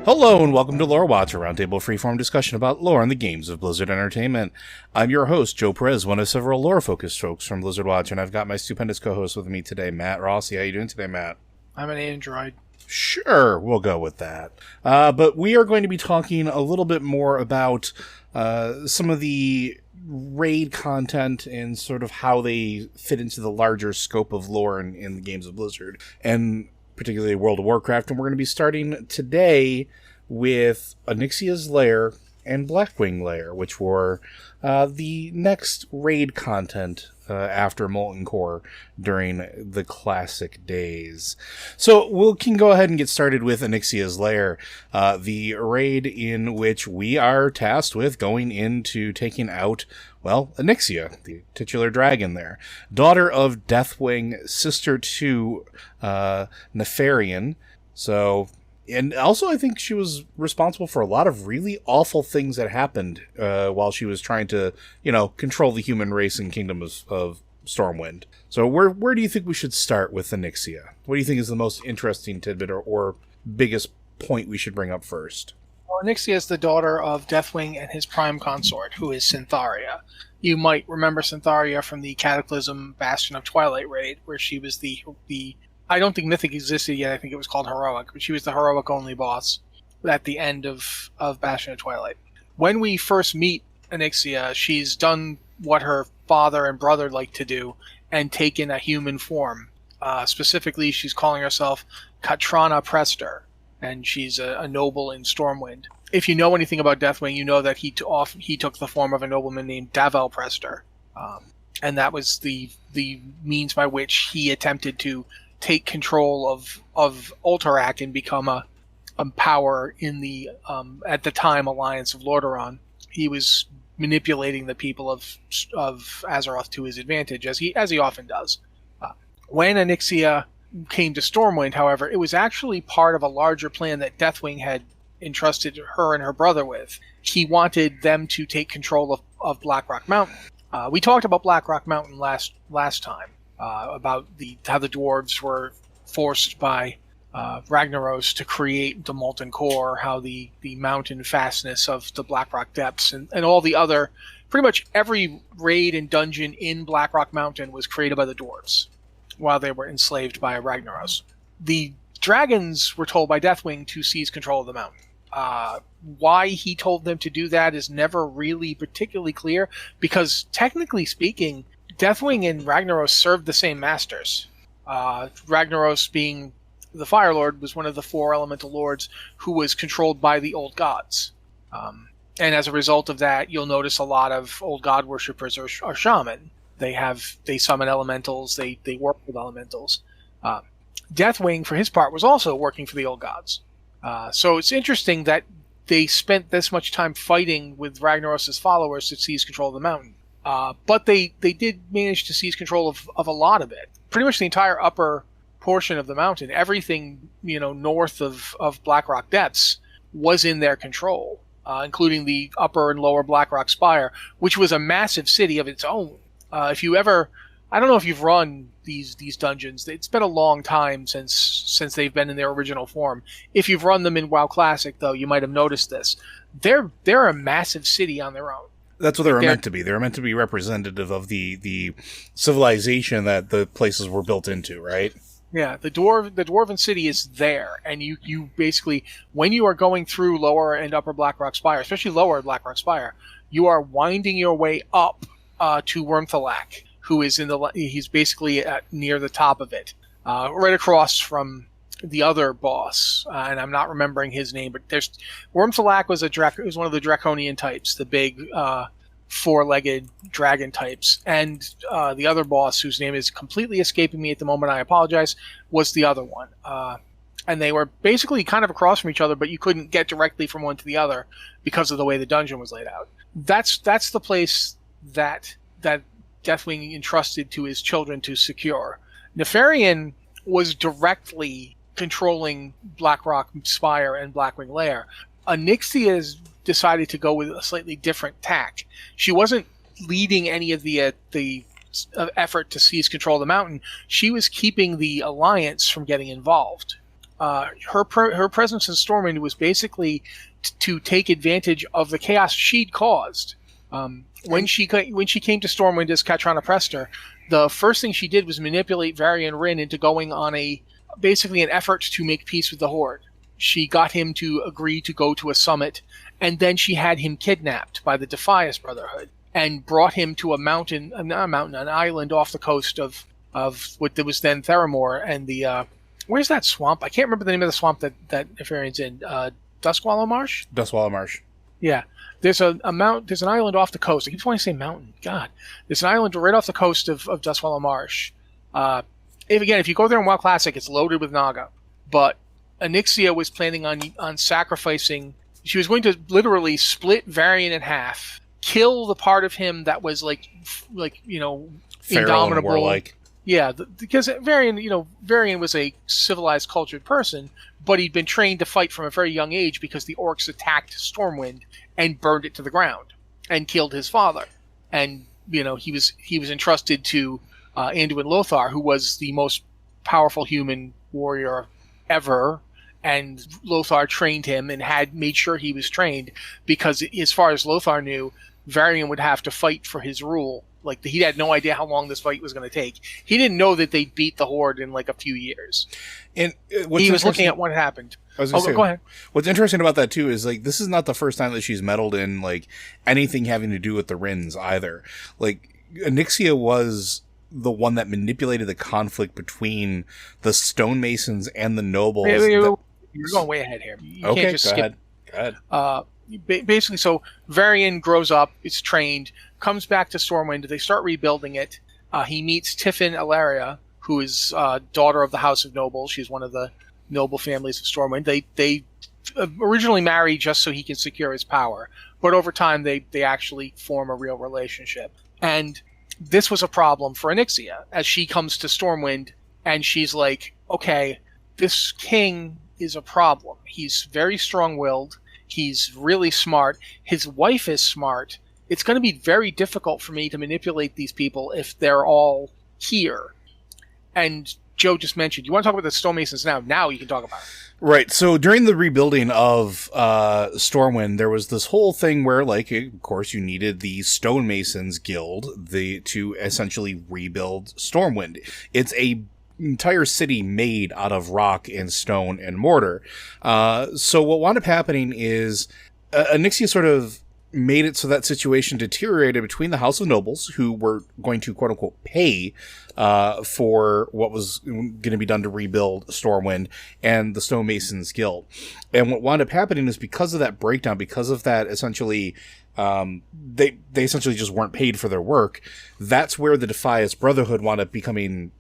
Hello and welcome to Lore Watch, a roundtable freeform discussion about lore and the games of Blizzard Entertainment. I'm your host, Joe Perez, one of several lore-focused folks from Blizzard Watch, and I've got my stupendous co-host with me today, Matt Rossi. How you doing today, Matt? I'm an android. Sure, we'll go with that. But we are going to be talking a little bit more about some of the raid content and sort of how they fit into the larger scope of lore in the games of Blizzard, and particularly World of Warcraft. And we're going to be starting today with Onyxia's Lair and Blackwing Lair, which were the next raid content after Molten Core during the classic days. So we can go ahead and get started with Onyxia's Lair, the raid in which we are tasked with going into taking out, well, Onyxia, the titular dragon there. Daughter of Deathwing, sister to Nefarian. So, and also I think she was responsible for a lot of really awful things that happened while she was trying to, control the human race and kingdom of Stormwind. So where do you think we should start with Onyxia? What do you think is the most interesting tidbit or biggest point we should bring up first? Well, Onyxia is the daughter of Deathwing and his prime consort, who is Syntharia. You might remember Syntharia from the Cataclysm Bastion of Twilight raid, where she was the I don't think Mythic existed yet, I think it was called Heroic, but she was the Heroic-only boss at the end of Bastion of Twilight. When we first meet Onyxia, she's done what her father and brother like to do, and taken a human form. Specifically, she's calling herself Katrana Prester, and she's a noble in Stormwind. If you know anything about Deathwing, you know that he took the form of a nobleman named Davel Prester, and that was the means by which he attempted to take control of Ulterac and become a power in the at the time Alliance of Lordaeron. He was manipulating the people of Azeroth to his advantage, as he often does. When Onyxia came to Stormwind, however, it was actually part of a larger plan that Deathwing had entrusted her and her brother with. He wanted them to take control of Blackrock Mountain. We talked about Blackrock Mountain last time. About how the dwarves were forced by Ragnaros to create the Molten Core, how the mountain fastness of the Blackrock Depths, and all the other, pretty much every raid and dungeon in Blackrock Mountain was created by the dwarves while they were enslaved by Ragnaros. The dragons were told by Deathwing to seize control of the mountain. Why he told them to do that is never really particularly clear, because technically speaking, Deathwing and Ragnaros served the same masters. Ragnaros, being the Fire Lord, was one of the four elemental lords who was controlled by the old gods. And as a result of that, you'll notice a lot of old god worshippers are shaman. They summon elementals, they work with elementals. Deathwing, for his part, was also working for the old gods. So it's interesting that they spent this much time fighting with Ragnaros' followers to seize control of the mountain. But they did manage to seize control of a lot of it. Pretty much the entire upper portion of the mountain, everything north of Blackrock Depths, was in their control, including the upper and lower Blackrock Spire, which was a massive city of its own. I don't know if you've run these dungeons. It's been a long time since they've been in their original form. If you've run them in WoW Classic, though, you might have noticed this. They're a massive city on their own. That's what they were meant to be. They were meant to be representative of the civilization that the places were built into, right? Yeah, the Dwarven city is there, and you basically, when you are going through lower and upper Blackrock Spire, especially lower Blackrock Spire, you are winding your way up to Wormthalac, who is he's basically near the top of it, right across from the other boss, and I'm not remembering his name, but Wormthalac was one of the draconian types, the big four-legged dragon types, and the other boss, whose name is completely escaping me at the moment, I apologize, was the other one. And they were basically kind of across from each other, but you couldn't get directly from one to the other because of the way the dungeon was laid out. That's the place that Deathwing entrusted to his children to secure. Nefarian was directly controlling Blackrock Spire and Blackwing Lair. Onyxia decided to go with a slightly different tack. She wasn't leading any of the effort to seize control of the mountain. She was keeping the Alliance from getting involved. her presence in Stormwind was basically to take advantage of the chaos she'd caused. When she came to Stormwind as Katrana Prester, the first thing she did was manipulate Varian Wrynn into going on basically an effort to make peace with the Horde. She got him to agree to go to a summit, and then she had him kidnapped by the Defias Brotherhood and brought him to an island off the coast of what was then Theramore, and where's that swamp? I can't remember the name of the swamp that Varian's in. Duskwallow Marsh? Duskwallow Marsh. Yeah. There's an island off the coast. I keep wanting to say mountain. God. There's an island right off the coast of Duskwallow Marsh. If you go there in WoW Classic, it's loaded with Naga. But Onyxia was planning on sacrificing. She was going to literally split Varian in half, kill the part of him that was Feral indomitable. and warlike. Yeah, because Varian was a civilized, cultured person, but he'd been trained to fight from a very young age because the orcs attacked Stormwind and burned it to the ground and killed his father. And he was entrusted to Anduin Lothar, who was the most powerful human warrior ever, and Lothar trained him and had made sure he was trained because, as far as Lothar knew, Varian would have to fight for his rule. He had no idea how long this fight was going to take. He didn't know that they'd beat the Horde in a few years. And he was looking at what happened. I was say, go ahead. What's interesting about that too is this is not the first time that she's meddled in anything having to do with the Wrynns either. Onyxia was the one that manipulated the conflict between the stonemasons and the nobles. You're going way ahead here. You can't just skip. Go ahead. Basically, so Varian grows up, is trained, comes back to Stormwind. They start rebuilding it. He meets Tiffin Ilaria, who is daughter of the House of Nobles. She's one of the noble families of Stormwind. They originally marry just so he can secure his power, but over time they actually form a real relationship. And this was a problem for Onyxia as she comes to Stormwind, and she's like, okay, this king is a problem. He's very strong-willed. He's really smart. His wife is smart. It's going to be very difficult for me to manipulate these people if they're all here. And Joe just mentioned, you want to talk about the stonemasons now? Now you can talk about it. Right. So during the rebuilding of Stormwind, there was this whole thing where, of course, you needed the Stonemasons Guild to essentially rebuild Stormwind. It's a entire city made out of rock and stone and mortar. So what wound up happening is Onyxia sort of made it so that situation deteriorated between the House of Nobles, who were going to quote unquote pay for what was going to be done to rebuild Stormwind, and the Stonemasons Guild. And what wound up happening is because of that breakdown, because of that essentially they essentially just weren't paid for their work. That's where the Defias Brotherhood wound up becoming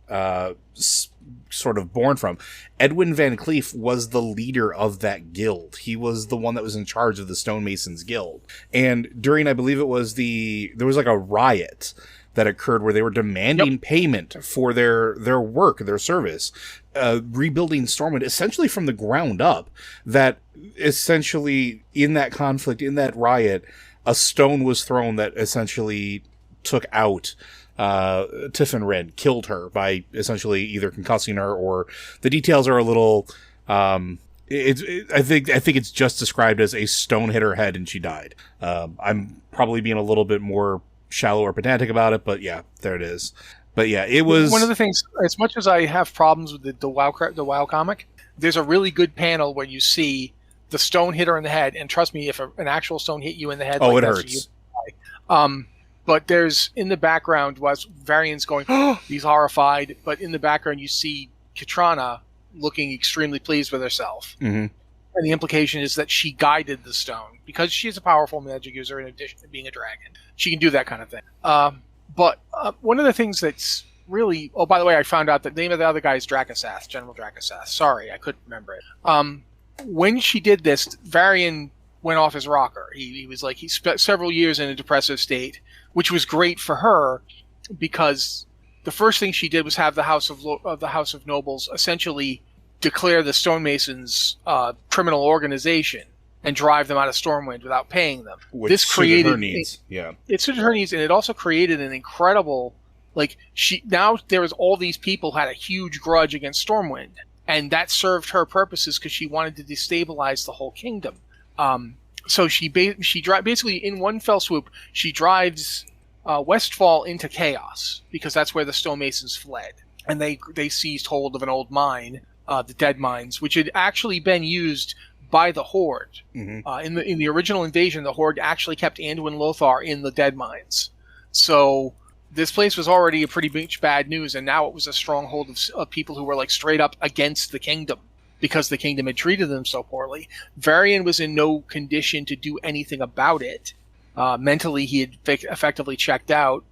sort of born from. Edwin Van Cleef was the leader of that guild. He was the one that was in charge of the Stonemasons Guild. And during, I believe there was a riot that occurred where they were demanding payment for their work, their service, rebuilding Stormwind essentially from the ground up. That essentially in that conflict, in that riot, a stone was thrown that essentially took out Tiffin Wrynn, killed her by essentially either concussing her, or the details are a little. I think it's just described as a stone hit her head and she died. I'm probably being a little bit more shallow or pedantic about it, but yeah, there it is. But yeah, it was one of the things. As much as I have problems with the WoW comic, there's a really good panel where you see the stone hit her in the head, and trust me, if an actual stone hit you in the head, it hurts. But there's, in the background, was Varian's going, oh, he's horrified, but in the background you see Katrana looking extremely pleased with herself. Mm-hmm. And the implication is that she guided the stone, because she's a powerful magic user in addition to being a dragon. She can do that kind of thing. But one of the things that's really... Oh, by the way, I found out that the name of the other guy is Dracasath, General Dracasath. Sorry, I couldn't remember it. When she did this, Varian went off his rocker. He spent several years in a depressive state, which was great for her because the first thing she did was have the House of Nobles essentially declare the Stonemasons criminal organization and drive them out of Stormwind without paying them. Which this created her needs. It suited her needs, and it also created an incredible now there was all these people had a huge grudge against Stormwind. and that served her purposes because she wanted to destabilize the whole kingdom. So she basically in one fell swoop she drives Westfall into chaos because that's where the stonemasons fled, and they seized hold of an old mine, the Dead Mines, which had actually been used by the Horde. In the original invasion. The Horde actually kept Anduin Lothar in the Dead Mines, so this place was already a pretty bad news, and now it was a stronghold of people who were like straight up against the kingdom because the kingdom had treated them so poorly. Varian was in no condition to do anything about it. Mentally, he had effectively checked out.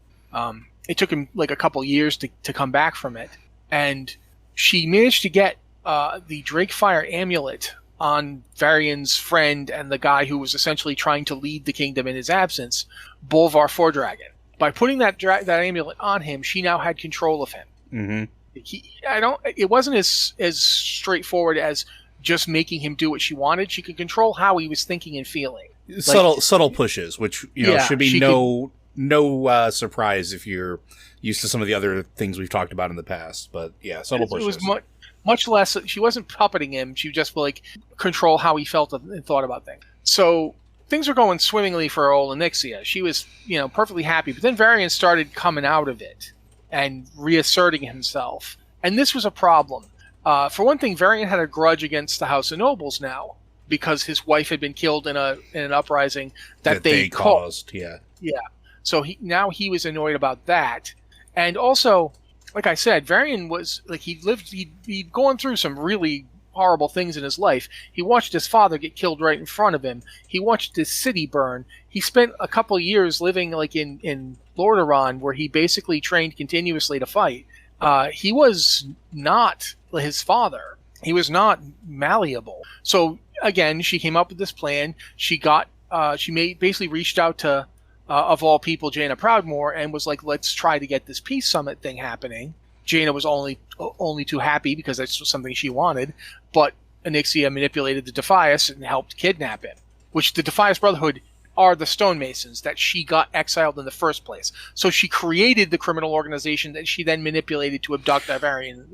It took him like a couple years to come back from it, and she managed to get the Drakefire amulet on Varian's friend and the guy who was essentially trying to lead the kingdom in his absence, Bolvar Fordragon. By putting that amulet on him, she now had control of him. It wasn't as straightforward as just making him do what she wanted. She could control how he was thinking and feeling. Subtle pushes, which should be no surprise if you're used to some of the other things we've talked about in the past. But yeah, subtle pushes. It was much less. She wasn't puppeting him. She just like control how he felt and thought about things. So things were going swimmingly for old Onyxia. She was, perfectly happy. But then Varian started coming out of it and reasserting himself. And this was a problem. For one thing, Varian had a grudge against the House of Nobles now because his wife had been killed in an uprising that they caused. Yeah. So he was annoyed about that. And also, like I said, Varian was like he'd gone through some really horrible things in his life. He watched his father get killed right in front of him. He watched his city burn. He spent a couple years living like in Lordaeron, where he basically trained continuously to fight. He was not his father. He was not malleable. So again, she came up with this plan. She basically reached out to of all people, Jaina Proudmoore, and was like, let's try to get this peace summit thing happening. Jaina was only too happy because that's something she wanted, but Onyxia manipulated the Defias and helped kidnap him, which the Defias Brotherhood are the stonemasons that she got exiled in the first place. So she created the criminal organization that she then manipulated to abduct Varian.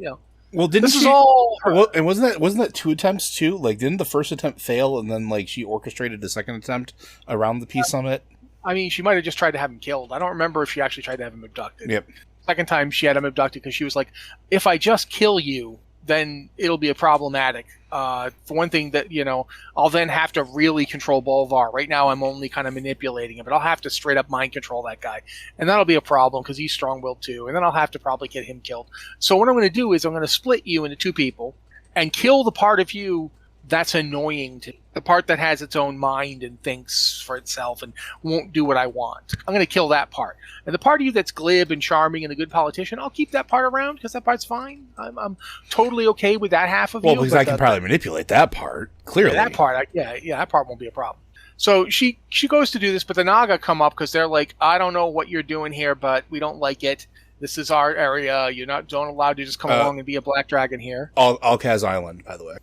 Well, didn't this is all her. Well, and wasn't that 2 attempts too? Like, didn't the first attempt fail, and then like she orchestrated the second attempt around the peace summit? I mean, she might have just tried to have him killed. I don't remember if she actually tried to have him abducted. Yep. Second time she had him abducted because she was like, if I just kill you, then it'll be problematic. For one thing, that I'll then have to really control Bolvar. Right now I'm only kind of manipulating him, but I'll have to straight up mind control that guy, and that'll be a problem because he's strong-willed too, and then I'll have to probably get him killed. So what I'm going to do is I'm going to split you into 2 people and kill the part of you that's annoying to the part that has its own mind and thinks for itself and won't do what I want. I'm going to kill that part. And the part of you that's glib and charming and a good politician, I'll keep that part around because that part's fine. I'm totally okay with that half of you. Well, because I can probably manipulate that part, clearly. Yeah, that part, that part won't be a problem. So she goes to do this, but the Naga come up because they're like, I don't know what you're doing here, but we don't don't allowed to just come along and be a black dragon here. Alcaz Island, by the way.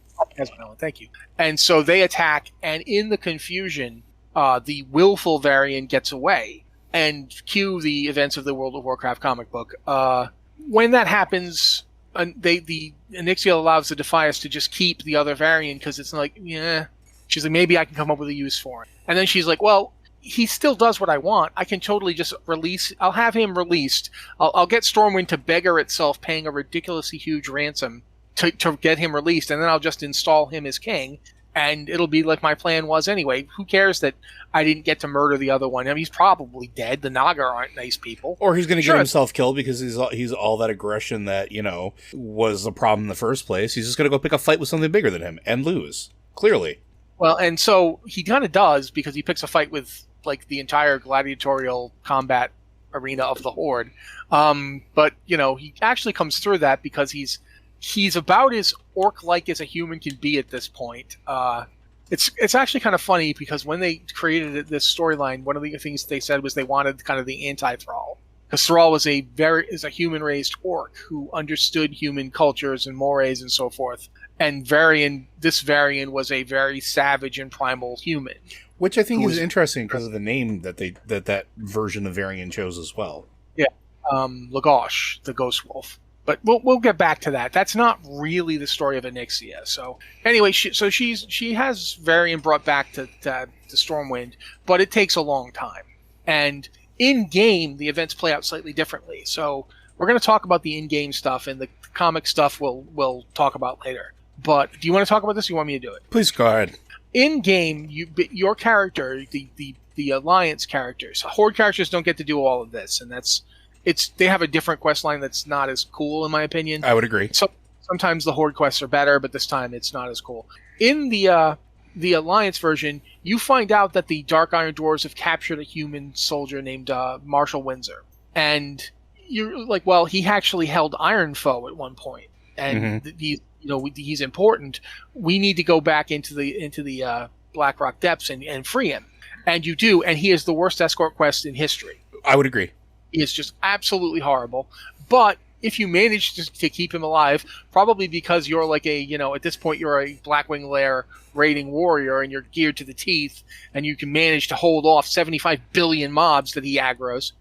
Thank you. And so they attack, and in the confusion, the willful Varian gets away. And cue the events of the World of Warcraft comic book. When that happens, the Onyxia allows the Defias to just keep the other Varian because it's like, she's like, maybe I can come up with a use for him. And then she's like, well, he still does what I want. I can totally just I'll have him released. I'll get Stormwind to beggar itself, paying a ridiculously huge ransom to get him released, and then I'll just install him as king, and it'll be like my plan was anyway. Who cares that I didn't get to murder the other one? I mean, he's probably dead. The Naga aren't nice people. Or he's going to get himself killed because he's all that aggression that, was a problem in the first place. He's just going to go pick a fight with something bigger than him and lose, clearly. Well, and so he kind of does because he picks a fight with like the entire gladiatorial combat arena of the Horde. But, he actually comes through that because he's about as orc-like as a human can be at this point. It's actually kind of funny because when they created this storyline, one of the things they said was they wanted kind of the anti-Thrall. Because Thrall is a human-raised orc who understood human cultures and mores and so forth. And this Varian was a very savage and primal human. Which I think is interesting because of the name that version of Varian chose as well. Yeah, Lagosh, the Ghost Wolf. But we'll get back to that. That's not really the story of Onyxia. So anyway, she has Varian brought back to Stormwind, but it takes a long time. And in game, the events play out slightly differently. So we're going to talk about the in-game stuff, and the comic stuff we'll talk about later. But do you want to talk about this? Or you want me to do it? Please go ahead. In game, your character, the Alliance characters, Horde characters don't get to do all of this, and they have a different quest line that's not as cool, in my opinion. I would agree. So sometimes the Horde quests are better, but this time it's not as cool. In the Alliance version, you find out that the Dark Iron Dwarves have captured a human soldier named Marshall Windsor, and you're like, well, he actually held Iron Foe at one point, and he's important. We need to go back into the Blackrock depths and free him, and you do, and he is the worst escort quest in history. I would agree. He is just absolutely horrible. But if you manage to keep him alive, probably because you're like at this point you're a Blackwing Lair raiding warrior and you're geared to the teeth, and you can manage to hold off 75 billion mobs that he aggroes.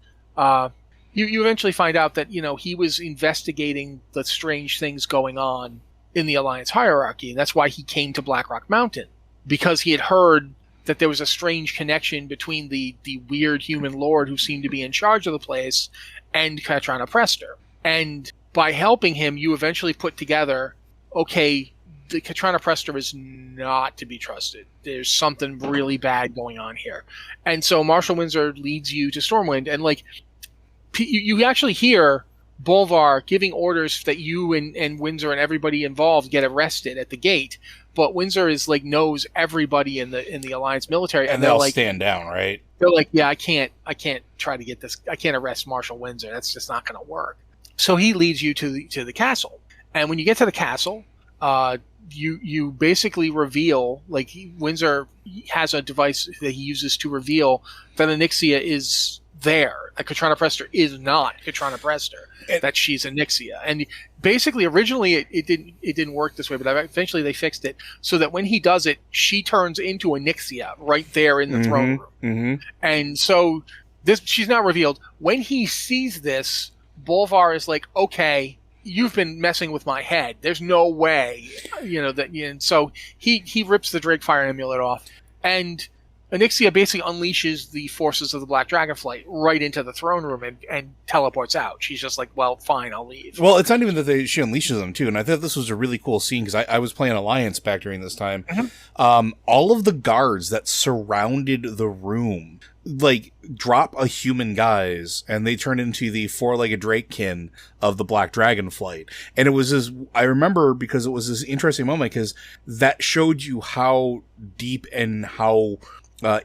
You eventually find out that he was investigating the strange things going on in the Alliance hierarchy, and that's why he came to Blackrock Mountain, because he had heard that there was a strange connection between the weird human lord who seemed to be in charge of the place and Katrana Prester. And by helping him, you eventually put together, okay, the Katrana Prester is not to be trusted. There's something really bad going on here. And so Marshall Windsor leads you to Stormwind, and you actually hear Bolvar giving orders that you and Windsor and everybody involved get arrested at the gate. But Windsor is knows everybody in the Alliance military, and they'll stand down, right? They're like, yeah, I can't try to get this. I can't arrest Marshall Windsor. That's just not going to work. So he leads you to the castle, and when you get to the castle, you basically reveal Windsor has a device that he uses to reveal that Onyxia is there. That Katrana Prester is not Katrana Prester. That she's Onyxia. And basically, originally it didn't work this way, but eventually they fixed it so that when he does it, she turns into Onyxia right there in the throne room. Mm-hmm. And so she's not revealed. When he sees this, Bolvar is like, okay, you've been messing with my head. There's no way, that. And so he rips the Drakefire amulet off, and Onyxia basically unleashes the forces of the Black Dragonflight right into the throne room and teleports out. She's just like, well, fine, I'll leave. Well, it's not even that she unleashes them, too. And I thought this was a really cool scene because I was playing Alliance back during this time. Mm-hmm. All of the guards that surrounded the room, drop a human guise, and they turn into the four-legged drakekin of the Black Dragonflight. And it was I remember because it was this interesting moment because that showed you how deep and how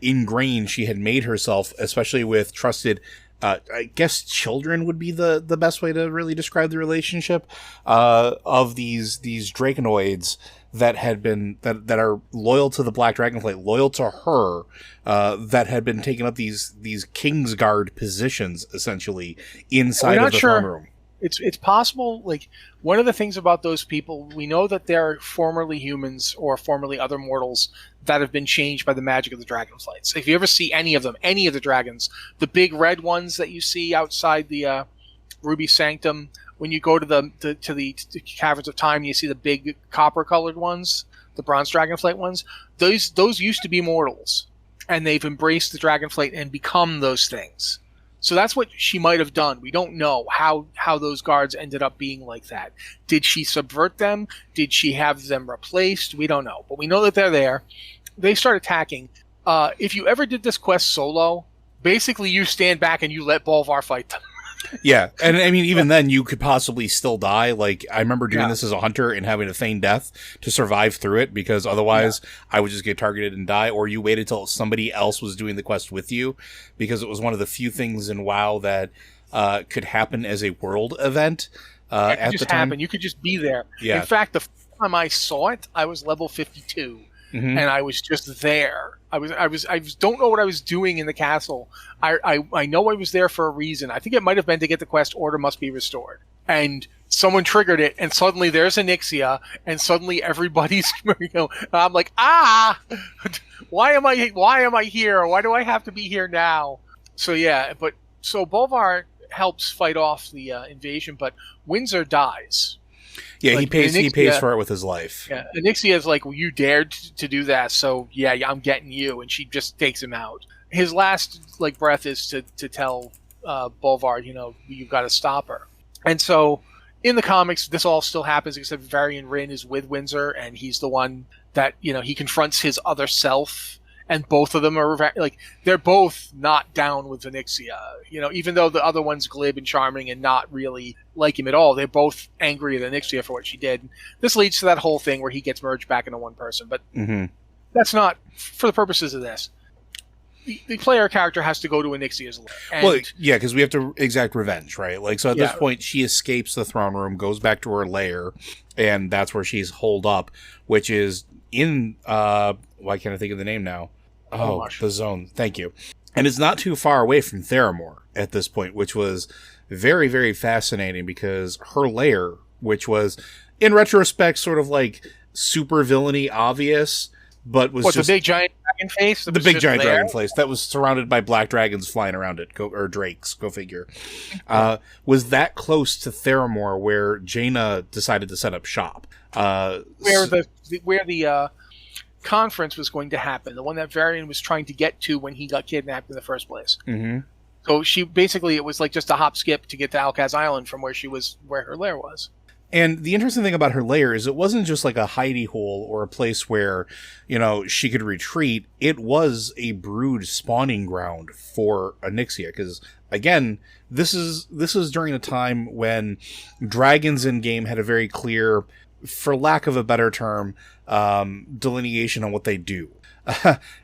ingrained she had made herself, especially with trusted, I guess children would be the best way to really describe the relationship of these Draconoids that had been that are loyal to the Black Dragonflight, loyal to her, that had been taking up these Kingsguard positions essentially inside of the throne room. It's possible. One of the things about those people, we know that they're formerly humans or formerly other mortals that have been changed by the magic of the Dragonflights. If you ever see any of them, any of the dragons, the big red ones that you see outside the Ruby Sanctum, when you go to the Caverns of Time, you see the big copper-colored ones, the Bronze Dragonflight ones. Those used to be mortals, and they've embraced the Dragonflight and become those things. So that's what she might have done. We don't know how those guards ended up being like that. Did she subvert them? Did she have them replaced? We don't know. But we know that they're there. They start attacking. If you ever did this quest solo, basically you stand back and you let Bolvar fight them. Yeah, and I mean, even then, you could possibly still die. I remember doing this as a hunter and having to feign death to survive through it, because otherwise I would just get targeted and die, or you waited till somebody else was doing the quest with you, because it was one of the few things in WoW that could happen as a world event at the time. You could just be there. Yeah. In fact, the first time I saw it, I was level 52. Mm-hmm. And I was just there. I don't know what I was doing in the castle. I know I was there for a reason. I think it might have been to get the quest "Order Must Be Restored," and someone triggered it, and suddenly there's Onyxia, and suddenly everybody's I'm like, why am I here? Why do I have to be here now? So yeah, so Bolvar helps fight off the invasion, but Windsor dies. Yeah, Like, he pays for it with his life. Yeah, Onyxia is like, well, you dared to do that, so yeah, I'm getting you, and she just takes him out. His last like breath is to tell Bolvard, you've got to stop her. And so in the comics, this all still happens, except Varian Wrynn is with Windsor, and he's the one that he confronts his other self. And both of them are like, they're both not down with Onyxia. Even though the other one's glib and charming and not really like him at all, they're both angry at Onyxia for what she did. This leads to that whole thing where he gets merged back into one person. But that's not, for the purposes of this. The player character has to go to Onyxia's lair. Well, yeah, because we have to exact revenge, right? Like, so at this point, she escapes the throne room, goes back to her lair, and that's where she's holed up, which is in, why can't I think of the name now? Oh, the Zone. Thank you. And it's not too far away from Theramore at this point, which was very, very fascinating because her lair, which was, in retrospect, sort of like super villainy obvious, but was just... the big giant dragon face? The big giant dragon face that was surrounded by black dragons flying around it, or drakes, go figure. Was that close to Theramore where Jaina decided to set up shop. Where the conference was going to happen, the one that Varian was trying to get to when he got kidnapped in the first place. Mm-hmm. So it was like just a hop skip to get to Alcaz Island from where her lair was. And the interesting thing about her lair is it wasn't just like a hidey hole or a place where, she could retreat. It was a brood spawning ground for Onyxia. Because, again, this is during a time when dragons in game had a very clear, for lack of a better term, delineation on what they do.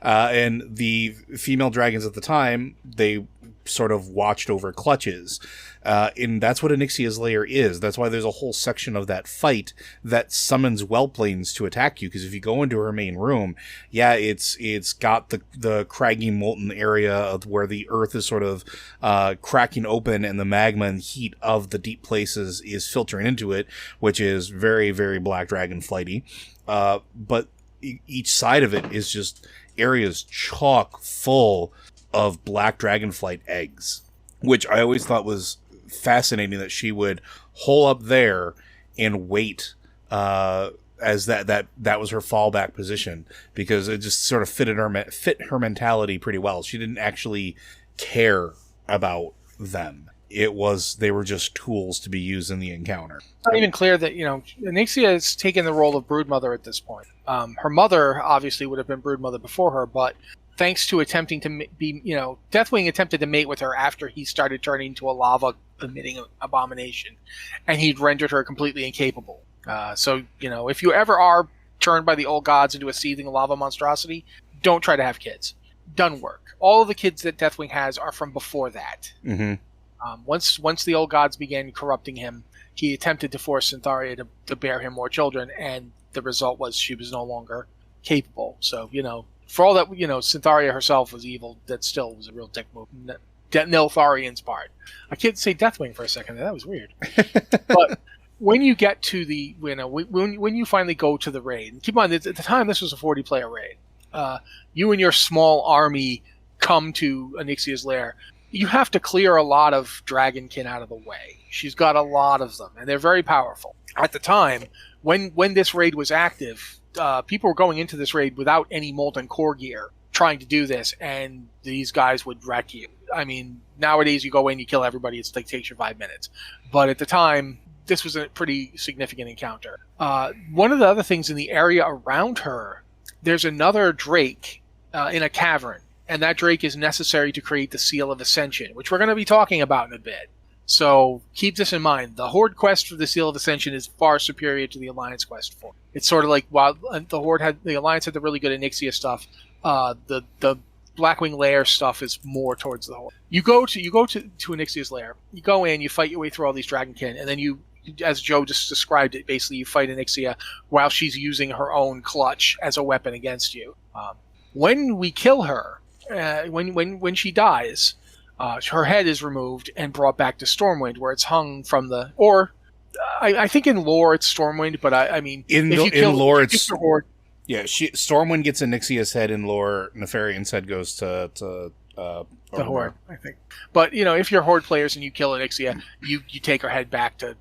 And the female dragons at the time, they sort of watched over clutches. And that's what Onyxia's lair is. That's why there's a whole section of that fight that summons whelplings to attack you. Because if you go into her main room, it's got the craggy molten area of where the earth is sort of cracking open and the magma and heat of the deep places is filtering into it, which is very, very black dragon flighty. But each side of it is just areas chock full of black dragonflight eggs, which I always thought was fascinating that she would hole up there and wait as that was her fallback position, because it just sort of fit her mentality pretty well. She didn't actually care about them. They were just tools to be used in the encounter. It's not even clear that, Onyxia has taken the role of broodmother at this point. Her mother obviously would have been broodmother before her, but thanks to attempting to be, Deathwing attempted to mate with her after he started turning into a lava-emitting abomination, and he'd rendered her completely incapable. So, if you ever are turned by the old gods into a seething lava monstrosity, don't try to have kids. Doesn't work. All of the kids that Deathwing has are from before that. Mm-hmm. Once the old gods began corrupting him, he attempted to force Syntharia to bear him more children, and the result was she was no longer capable. So, for all that, Syntharia herself was evil, that still was a real dick move. Neltharian's part. I can't say Deathwing for a second. That was weird. But when you get to the, when you finally go to the raid, and keep in mind, at the time, this was a 40-player raid. You and your small army come to Onyxia's lair. You have to clear a lot of dragonkin out of the way. She's got a lot of them, and they're very powerful. At the time, when this raid was active, people were going into this raid without any molten core gear, trying to do this, and these guys would wreck you. I mean, nowadays you go in, you kill everybody, it takes you 5 minutes. But at the time, this was a pretty significant encounter. One of the other things in the area around her, there's another drake in a cavern. And that drake is necessary to create the Seal of Ascension, which we're going to be talking about in a bit. So keep this in mind. The Horde quest for the Seal of Ascension is far superior to the Alliance quest for it. It's sort of like while the Alliance had the really good Onyxia stuff, the Blackwing Lair stuff is more towards the Horde. You go to Onyxia's lair. You go in, you fight your way through all these dragonkin, and then you, as Joe just described it, basically you fight Onyxia while she's using her own clutch as a weapon against you. When we kill her, when she dies, her head is removed and brought back to Stormwind, where it's hung from the... Or, I think in lore it's Stormwind, but I mean... In lore it's... Stormwind gets Onyxia's head. In lore, Nefarian's head goes to The Horde, I think. But, if you're Horde players and you kill Onyxia, you take her head back to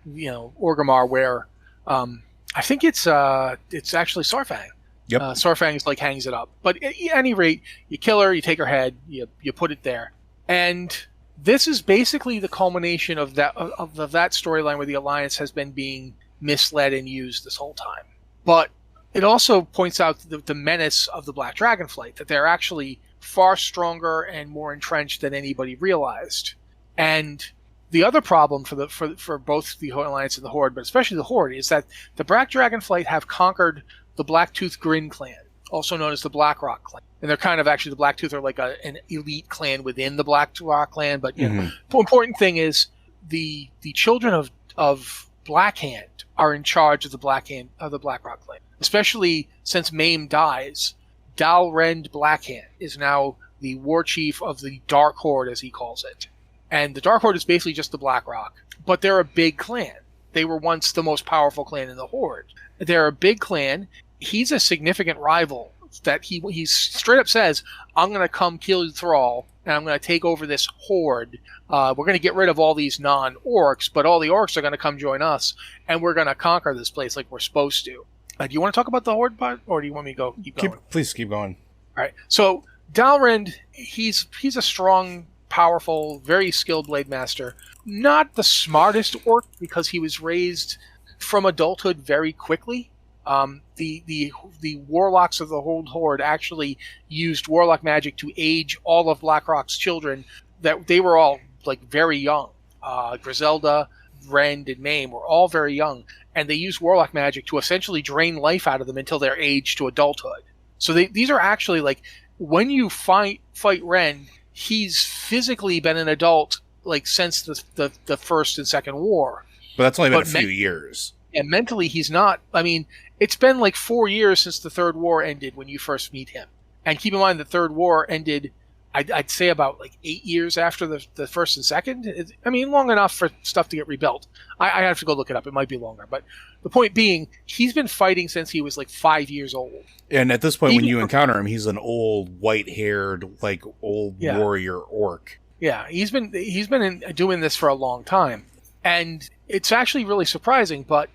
Orgrimmar, where I think it's actually Saurfang. Yep. Saurfang hangs it up. But at any rate, you kill her, you take her head, you put it there. And this is basically the culmination of that storyline where the Alliance has been being misled and used this whole time. But it also points out the menace of the Black Dragonflight, that they're actually far stronger and more entrenched than anybody realized. And the other problem for both the Alliance and the Horde, but especially the Horde, is that the Black Dragonflight have conquered the Blacktooth Grin clan, also known as the Blackrock clan. And they're kind of actually, the Blacktooth are like an elite clan within the Blackrock clan. But the important thing is the children of Blackhand are in charge of the Blackrock clan. Especially since Maim dies, Lair Blackwing is now the war chief of the Dark Horde, as he calls it. And the Dark Horde is basically just the Blackrock. But they're a big clan. They were once the most powerful clan in the Horde. They're a big clan. He's a significant rival that he straight up says, I'm going to come kill Thrall, and I'm going to take over this Horde. We're going to get rid of all these non-orcs, but all the orcs are going to come join us, and we're going to conquer this place like we're supposed to. Do you want to talk about the Horde part, or do you want me to keep going? Please keep going. All right. So Dalrend, he's a strong, powerful, very skilled blade master. Not the smartest orc, because he was raised from adulthood very quickly. The warlocks of the Horde actually used warlock magic to age all of Blackrock's children. That they were all very young. Griselda, Rend, and Maim were all very young, and they used warlock magic to essentially drain life out of them until they're aged to adulthood. So these are actually when you fight Rend, he's physically been an adult since the first and second war. But that's only been a few years. And mentally, he's not. I mean, it's been 4 years since the Third War ended when you first meet him. And keep in mind, the Third War ended, I'd say, about 8 years after the first and second. Long enough for stuff to get rebuilt. I have to go look it up. It might be longer. But the point being, he's been fighting since he was 5 years old. And at this point, when you encounter him, he's an old, white-haired, warrior orc. Yeah, he's been doing this for a long time. And it's actually really surprising, but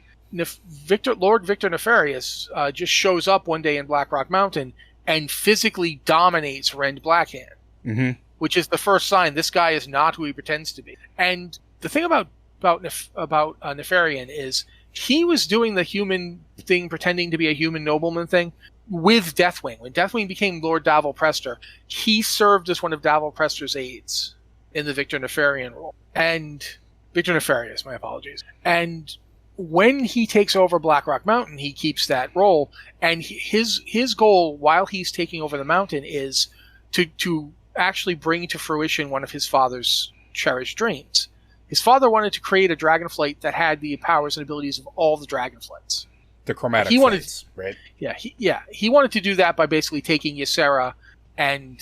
Lord Victor Nefarious just shows up one day in Blackrock Mountain and physically dominates Rend Blackhand, which is the first sign this guy is not who he pretends to be. And the thing about Nefarian is he was doing the human thing, pretending to be a human nobleman thing, with Deathwing. When Deathwing became Lord Davil Prester, he served as one of Davil Prester's aides in the Victor Nefarian role. And Victor Nefarious, my apologies. And when he takes over Blackrock Mountain, he keeps that role, and his goal while he's taking over the mountain is to actually bring to fruition one of his father's cherished dreams. His father wanted to create a dragonflight that had the powers and abilities of all the dragonflights. The chromatic flights, right? Yeah, he wanted to do that by basically taking Ysera and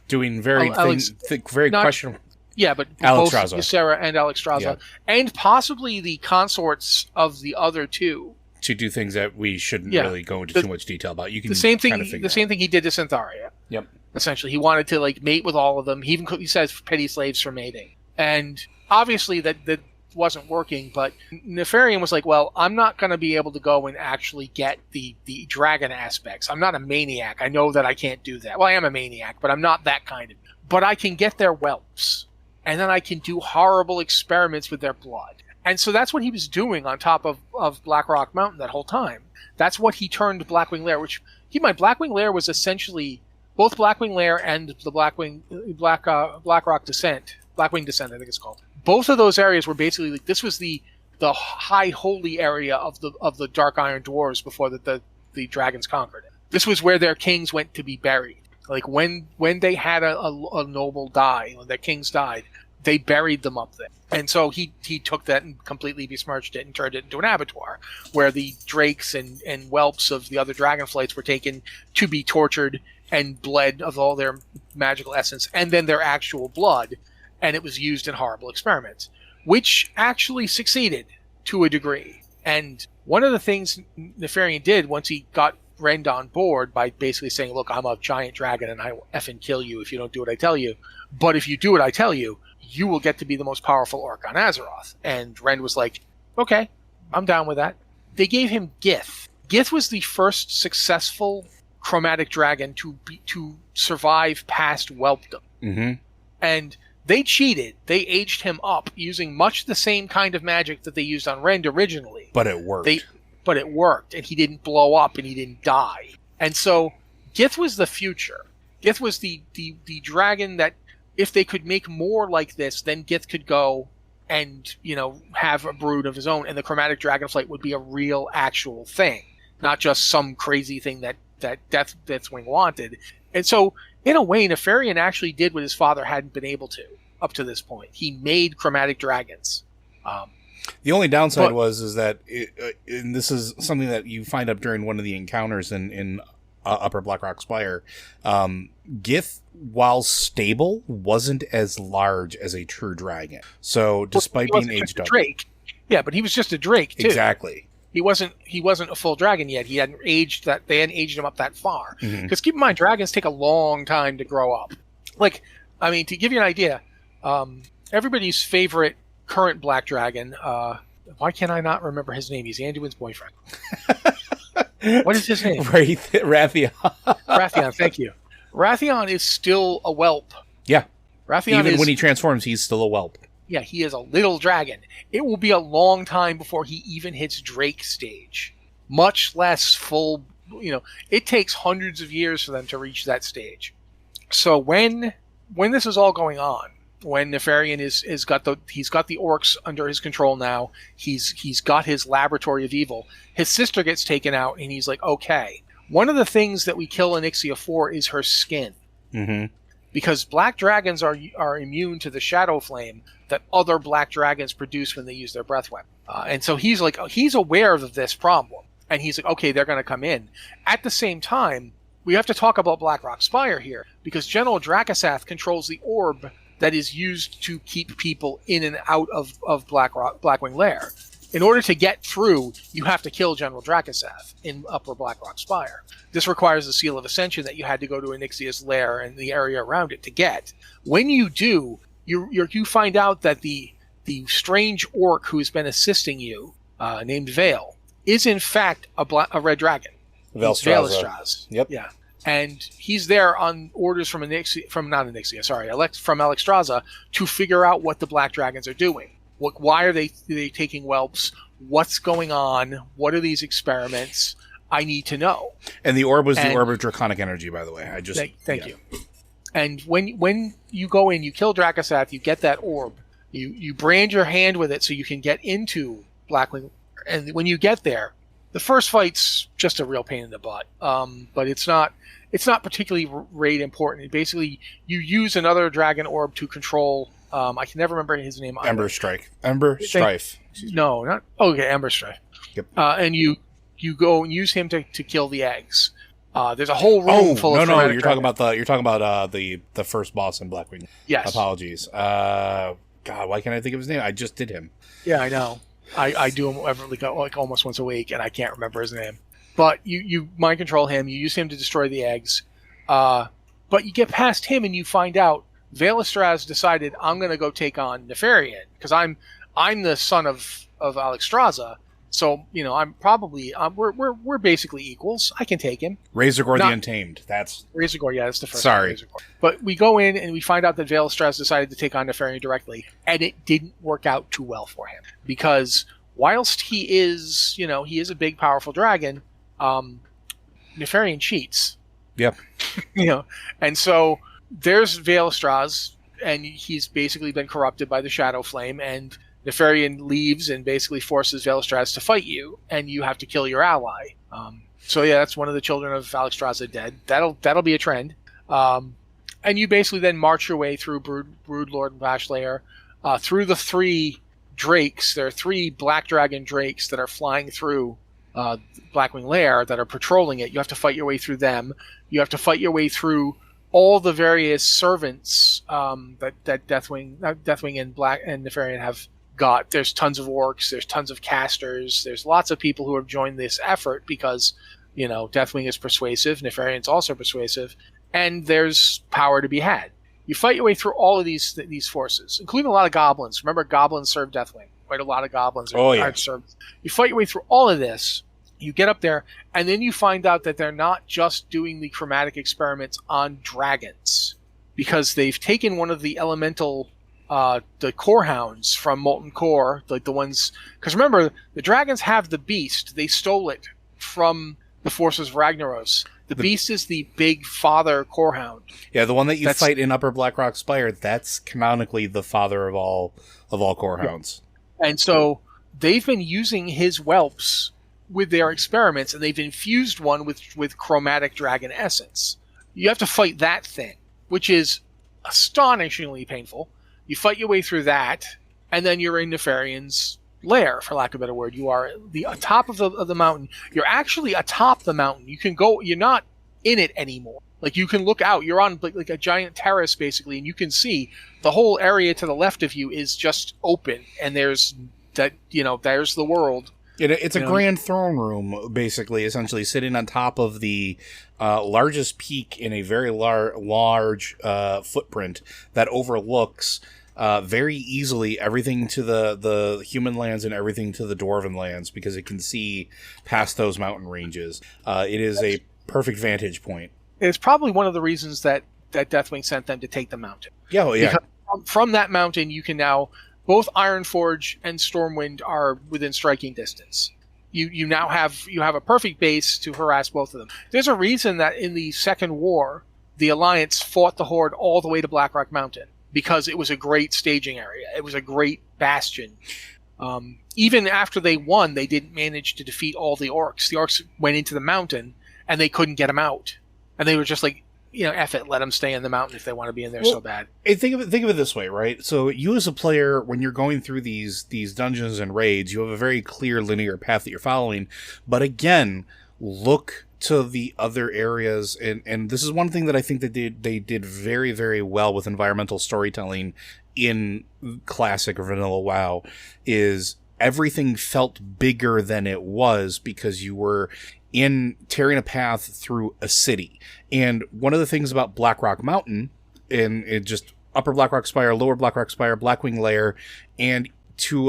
doing very questionable. Yeah, but both Ysera and Alexstrasza, and possibly the consorts of the other two, to do things that we shouldn't really go into too much detail about. You can the same thing he did to Syntharia. Yep. Essentially, he wanted to mate with all of them. He says petty slaves for mating, and obviously that wasn't working. But Nefarian was well, I'm not going to be able to go and actually get the dragon aspects. I'm not a maniac. I know that I can't do that. Well, I am a maniac, but I'm not that kind of. But I can get their whelps. And then I can do horrible experiments with their blood. And so that's what he was doing on top of Blackrock Mountain that whole time. That's what he turned Blackwing Lair, which, keep in mind, Blackwing Lair was essentially both Blackwing Lair and the Blackrock Descent, Blackwing Descent, I think it's called. Both of those areas were basically, this was the high holy area of the Dark Iron Dwarves before the dragons conquered it. This was where their kings went to be buried. When they had a noble die, when their kings died, they buried them up there. And so he took that and completely besmirched it and turned it into an abattoir, where the drakes and whelps of the other dragonflights were taken to be tortured and bled of all their magical essence, and then their actual blood, and it was used in horrible experiments, which actually succeeded to a degree. And one of the things Nefarian did once he got Rend on board by basically saying, look, I'm a giant dragon and I will effing kill you if you don't do what I tell you. But if you do what I tell you, you will get to be the most powerful orc on Azeroth. And Rend was like, okay, I'm down with that. They gave him Gith. Gith was the first successful chromatic dragon to survive past whelpdom. Mm-hmm. And they cheated. They aged him up using much the same kind of magic that they used on Rend originally. But it worked. But it worked, and he didn't blow up, and he didn't die. And so Gith was the future. Gith was the dragon that, if they could make more like this, then Gith could go and, have a brood of his own, and the chromatic dragonflight would be a real, actual thing, not just some crazy thing that Deathwing wanted. And so, in a way, Nefarian actually did what his father hadn't been able to up to this point. He made chromatic dragons. The only downside is that, and this is something that you find up during one of the encounters in Upper Blackrock Spire, Gith, while stable, wasn't as large as a true dragon. So, despite being aged up, Drake, yeah, but he was just a Drake too. Exactly. He wasn't a full dragon yet. He hadn't aged that. They hadn't aged him up that far. Because keep in mind, dragons take a long time to grow up. To give you an idea, everybody's favorite current black dragon. Why can't I not remember his name? He's Anduin's boyfriend. What is his name? Rathian. Rathian, thank you. Rathian is still a whelp. Yeah. Rathian Even when he transforms, he's still a whelp. Yeah, he is a little dragon. It will be a long time before he even hits Drake stage. Much less full, it takes hundreds of years for them to reach that stage. So when this is all going on, when Nefarian he's got the orcs under his control now, he's got his laboratory of evil. His sister gets taken out, and he's like, okay. One of the things that we kill Onyxia for is her skin. Mm-hmm. Because black dragons are immune to the shadow flame that other black dragons produce when they use their breath weapon. And so he's aware of this problem. And he's like, okay, they're going to come in. At the same time, we have to talk about Blackrock Spire here, because General Dracasath controls the orb that is used to keep people in and out of Blackwing Lair. In order to get through, you have to kill General Dracasath in Upper Blackrock Spire. This requires the Seal of Ascension that you had to go to Onyxia's lair and the area around it to get. When you do, you find out that the strange orc who's been assisting you, named Vale, is in fact a red dragon. Veilstraz. Yep. Yeah. And he's there on orders from Alexstrasza to figure out what the black dragons are doing. Why are they taking whelps? What's going on? What are these experiments? I need to know. And the orb was the orb of draconic energy, by the way. Thank you. And when you go in, you kill Dracasath, you get that orb. You brand your hand with it so you can get into Blackwing. And when you get there, the first fight's just a real pain in the butt. But it's not particularly raid important. Basically, you use another dragon orb to control. I can never remember his name. Ember Strife. Ember Strife. No, not Ember Strife. Yep. And you go and use him to kill the eggs. There's a whole room full of you're talking about the first boss in Blackwing. Yes. Apologies. God, why can't I think of his name? I just did him. Yeah, I know. I do him like almost once a week, and I can't remember his name. But you mind control him. You use him to destroy the eggs. But you get past him, and you find out Veilstraz decided, I'm going to go take on Nefarian because I'm the son of Alexstrasza. So we're basically equals. I can take him. Razorgore the Untamed. That's Razorgore. Yeah, that's the first. Sorry, Razorgore. But we go in and we find out that Veilstraz decided to take on Nefarian directly, and it didn't work out too well for him because whilst he is a big, powerful dragon, Nefarian cheats. Yep. And so there's Veilstraz, and he's basically been corrupted by the Shadow Flame, and Nefarian leaves and basically forces Veilstraz to fight you, and you have to kill your ally. So yeah, that's one of the children of Alexstrasza dead. That'll be a trend. And you basically then march your way through Broodlord and Vashlair, through the three drakes. There are three black dragon drakes that are flying through Blackwing Lair that are patrolling it. You have to fight your way through them. You have to fight your way through all the various servants that Deathwing and Nefarian have got. There's tons of orcs, there's tons of casters, there's lots of people who have joined this effort because Deathwing is persuasive, Nefarian's also persuasive, and there's power to be had. You fight your way through all of these forces, including a lot of goblins. Remember, goblins serve Deathwing. Quite a lot of goblins are served. You fight your way through all of this. You get up there, and then you find out that they're not just doing the chromatic experiments on dragons, because they've taken one of the elemental, the core hounds from Molten Core, like the ones. Because remember, the dragons have the beast. They stole it from the forces of Ragnaros. The beast is the big father core hound. Yeah, the one that you fight in Upper Blackrock Spire. That's canonically the father of all core hounds. And so they've been using his whelps with their experiments, and they've infused one with chromatic dragon essence. You have to fight that thing, which is astonishingly painful. You fight your way through that, and then you're in Nefarian's lair, for lack of a better word. You are the top of the mountain. You're actually atop the mountain. You can go. You're not in it anymore. Like, you can look out. You're on like a giant terrace, basically, and you can see the whole area to the left of you is just open, and there's there's the world. It's a grand throne room, basically, essentially sitting on top of the largest peak in a very large footprint that overlooks very easily everything to the human lands and everything to the Dwarven lands, because it can see past those mountain ranges. It is a perfect vantage point. It's probably one of the reasons that Deathwing sent them to take the mountain. Yeah, yeah. Because from that mountain, you can now... Both Ironforge and Stormwind are within striking distance. You now have a perfect base to harass both of them. There's a reason that in the Second War, the Alliance fought the Horde all the way to Blackrock Mountain, because it was a great staging area. It was a great bastion. Even after they won, they didn't manage to defeat all the orcs. The orcs went into the mountain, and they couldn't get them out. And they were just like, F it, let them stay in the mountain if they want to be in there so bad. Think of it this way, right? So you as a player, when you're going through these dungeons and raids, you have a very clear linear path that you're following. But again, look to the other areas, and this is one thing that I think that they did very, very well with environmental storytelling in classic or vanilla WoW, is everything felt bigger than it was because you were tearing a path through a city. And one of the things about Blackrock Mountain, and it just Upper Blackrock Spire, Lower Blackrock Spire, Blackwing Lair, and to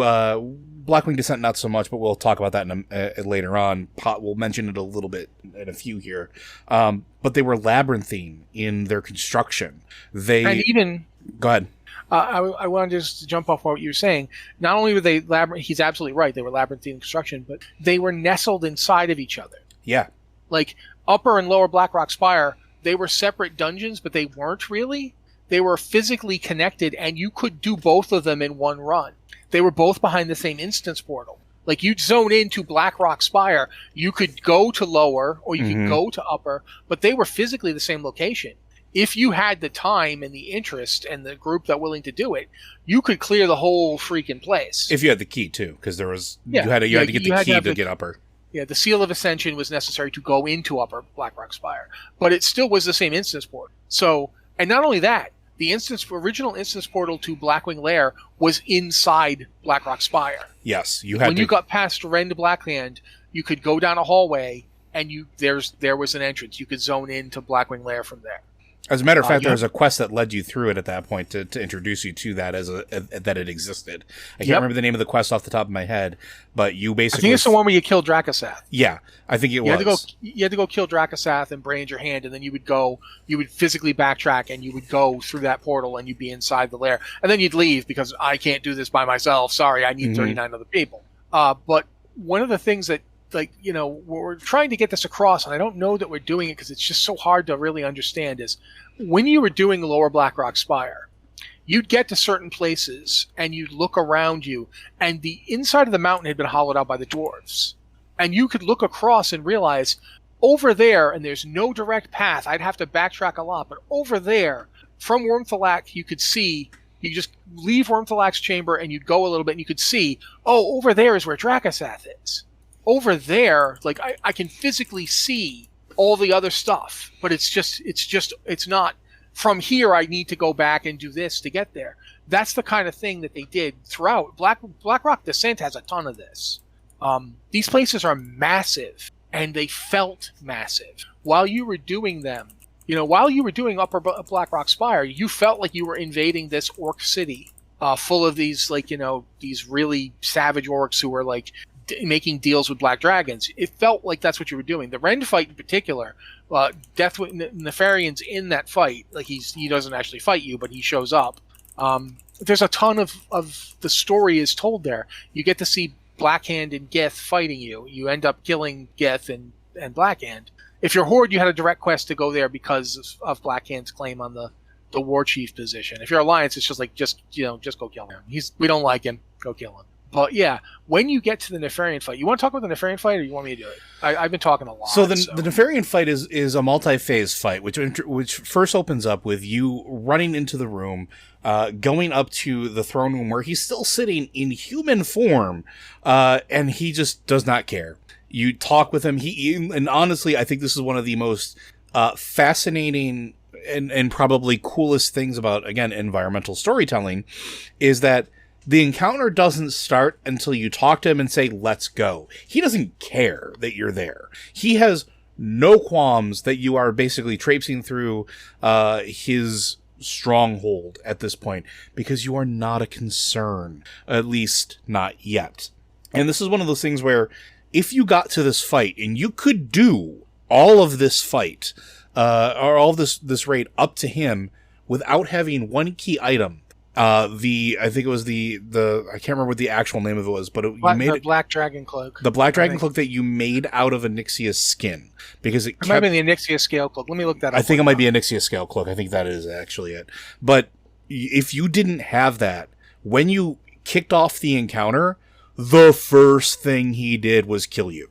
Blackwing Descent not so much, but we'll talk about that later on. We'll mention it a little bit in a few here. But they were labyrinthine in their construction. Go ahead. I wanted to just jump off what you were saying. Not only were they he's absolutely right, they were labyrinthine construction, but they were nestled inside of each other. Yeah. Like, Upper and Lower Blackrock Spire, they were separate dungeons, but they weren't really. They were physically connected, and you could do both of them in one run. They were both behind the same instance portal. Like, you'd zone into Blackrock Spire, you could go to Lower, or you could go to Upper, but they were physically the same location. If you had the time and the interest and the group that willing to do it, you could clear the whole freaking place. If you had the key, too, because there was... You had to get the key to get Upper. Yeah, the Seal of Ascension was necessary to go into Upper Blackrock Spire, but it still was the same instance port. So, and not only that, the original instance portal to Blackwing Lair was inside Blackrock Spire. Yes, you got past Rend Blackhand, you could go down a hallway, and there was an entrance. You could zone into Blackwing Lair from there. As a matter of fact, there was a quest that led you through it at that point to introduce you to that that it existed. I can't remember the name of the quest off the top of my head, but you basically... I think it's the one where you kill Dracasath. Yeah, I think it was. You had to go kill Dracasath and brand your hand, and then you would physically backtrack, and you would go through that portal, and you'd be inside the lair. And then you'd leave, because I can't do this by myself. Sorry, I need 39 other people. But one of the things that, we're trying to get this across, and I don't know that we're doing it because it's just so hard to really understand, is when you were doing Lower Blackrock Spire, you'd get to certain places and you'd look around you, and the inside of the mountain had been hollowed out by the dwarves. And you could look across and realize, over there, and there's no direct path, I'd have to backtrack a lot, but over there, from Wormthalak, you could see, you just leave Wormthalak's chamber and you'd go a little bit and you could see, over there is where Dracasath is. Over there, like, I can physically see all the other stuff, but it's not, from here I need to go back and do this to get there. That's the kind of thing that they did throughout. Blackrock Descent has a ton of this. These places are massive, and they felt massive. While you were doing them, while you were doing Upper Blackrock Spire, you felt like you were invading this orc city, full of these, these really savage orcs who were, making deals with black dragons. It felt like that's what you were doing. The Rend fight in particular, Nefarian's in that fight. He doesn't actually fight you, but he shows up. There's a ton of the story is told there. You get to see Blackhand and Gith fighting you. You end up killing Gith and Blackhand. If you're Horde, you had a direct quest to go there because of Blackhand's claim on the war chief position. If you're Alliance, it's just just go kill him. We don't like him. Go kill him. But yeah, when you get to the Nefarian fight, you want to talk about the Nefarian fight, or you want me to do it? I've been talking a lot. So the Nefarian fight is a multi-phase fight, which first opens up with you running into the room, going up to the throne room where he's still sitting in human form, and he just does not care. You talk with him. And honestly, I think this is one of the most fascinating and probably coolest things about, again, environmental storytelling, is that the encounter doesn't start until you talk to him and say, let's go. He doesn't care that you're there. He has no qualms that you are basically traipsing through his stronghold at this point, because you are not a concern, at least not yet. And this is one of those things where if you got to this fight and you could do all of this fight, or all this raid up to him without having one key item, I think it was the I can't remember what the actual name of it was, but the Black Dragon Cloak. The Black Dragon Cloak that you made out of Onyxia's skin, because it might be the Onyxia Scale Cloak. Let me look that up. I think it might be Onyxia Scale Cloak. I think that is actually it. But if you didn't have that, when you kicked off the encounter, the first thing he did was kill you.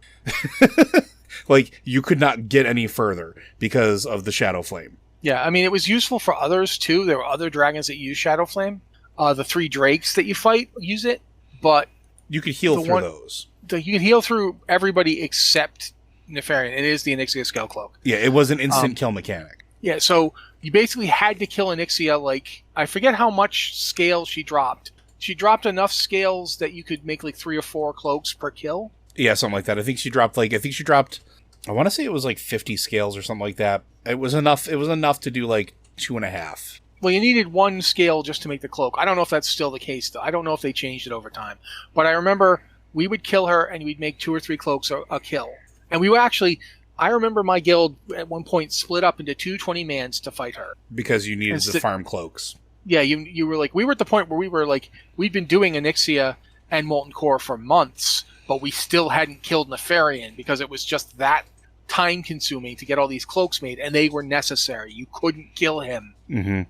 You could not get any further because of the Shadow Flame. Yeah, I mean, it was useful for others, too. There were other dragons that use Shadow Flame. The 3 drakes that you fight use it, but... You could heal through those. You can heal through everybody except Nefarian. It is the Onyxia Scale Cloak. Yeah, it was an instant kill mechanic. Yeah, so you basically had to kill Onyxia, I forget how much scale she dropped. She dropped enough scales that you could make 3 or 4 cloaks per kill. Yeah, something like that. I think she dropped, I want to say it was 50 scales or something like that. It was enough to do 2.5. Well, you needed 1 scale just to make the cloak. I don't know if that's still the case, though. I don't know if they changed it over time. But I remember we would kill her and we'd make 2 or 3 cloaks a kill. And we were actually, I remember my guild at one point split up into 2 20-mans to fight her. Because you needed to farm cloaks. Yeah, you were we were at the point where we were we'd been doing Onyxia and Molten Core for months, but we still hadn't killed Nefarian because it was just that time consuming to get all these cloaks made, and they were necessary. You couldn't kill him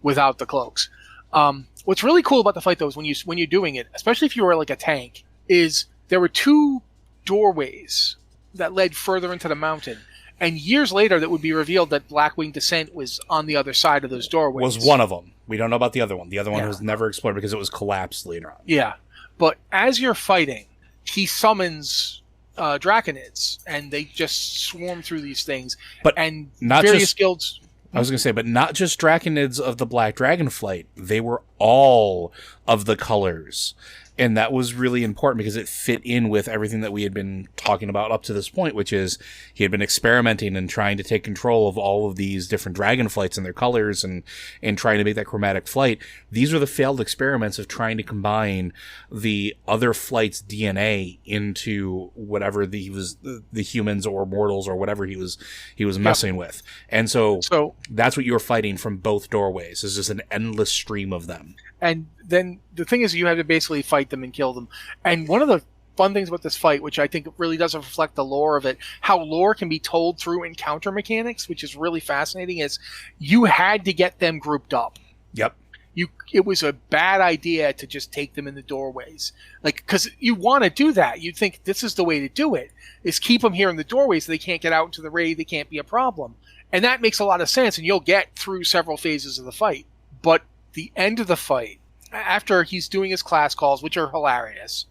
without the cloaks. What's really cool about the fight, though, is when you're doing it, especially if you were a tank, is there were 2 doorways that led further into the mountain, and years later that would be revealed that Blackwing Descent was on the other side of those doorways. Was one of them. We don't know about the other one. The other one was never explored because it was collapsed later on. Yeah, but as you're fighting, he summons Draconids, and they just swarm through these things. And not various just guilds. I was going to say, but not just Draconids of the Black Dragon Flight. They were all of the colors. And that was really important because it fit in with everything that we had been talking about up to this point, which is he had been experimenting and trying to take control of all of these different dragon flights and their colors and trying to make that chromatic flight. These are the failed experiments of trying to combine the other flight's DNA into whatever the humans or mortals or whatever he was messing with. And so that's what you were fighting from both doorways. It's just an endless stream of them. And then the thing is, you have to basically fight them and kill them. And one of the fun things about this fight, which I think really doesn't reflect the lore of it, how lore can be told through encounter mechanics, which is really fascinating, is you had to get them grouped up. Yep. It was a bad idea to just take them in the doorways. Because you want to do that. You think this is the way to do it, is keep them here in the doorways so they can't get out into the raid, they can't be a problem. And that makes a lot of sense, and you'll get through several phases of the fight. But the end of the fight, after he's doing his class calls, which are hilarious,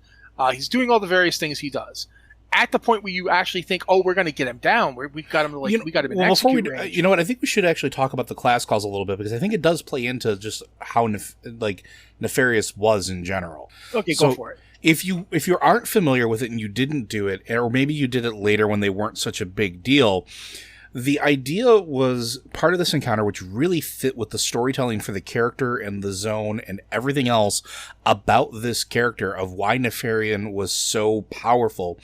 he's doing all the various things he does. At the point where you actually think, "Oh, we're going to get him down. We've got him to we got him in execute range." You know what? I think we should actually talk about the class calls a little bit because I think it does play into just how nefarious was in general. Okay, go for it. if you aren't familiar with it and you didn't do it, or maybe you did it later when they weren't such a big deal, the idea was part of this encounter, which really fit with the storytelling for the character and the zone and everything else about this character of why Nefarian was so powerful,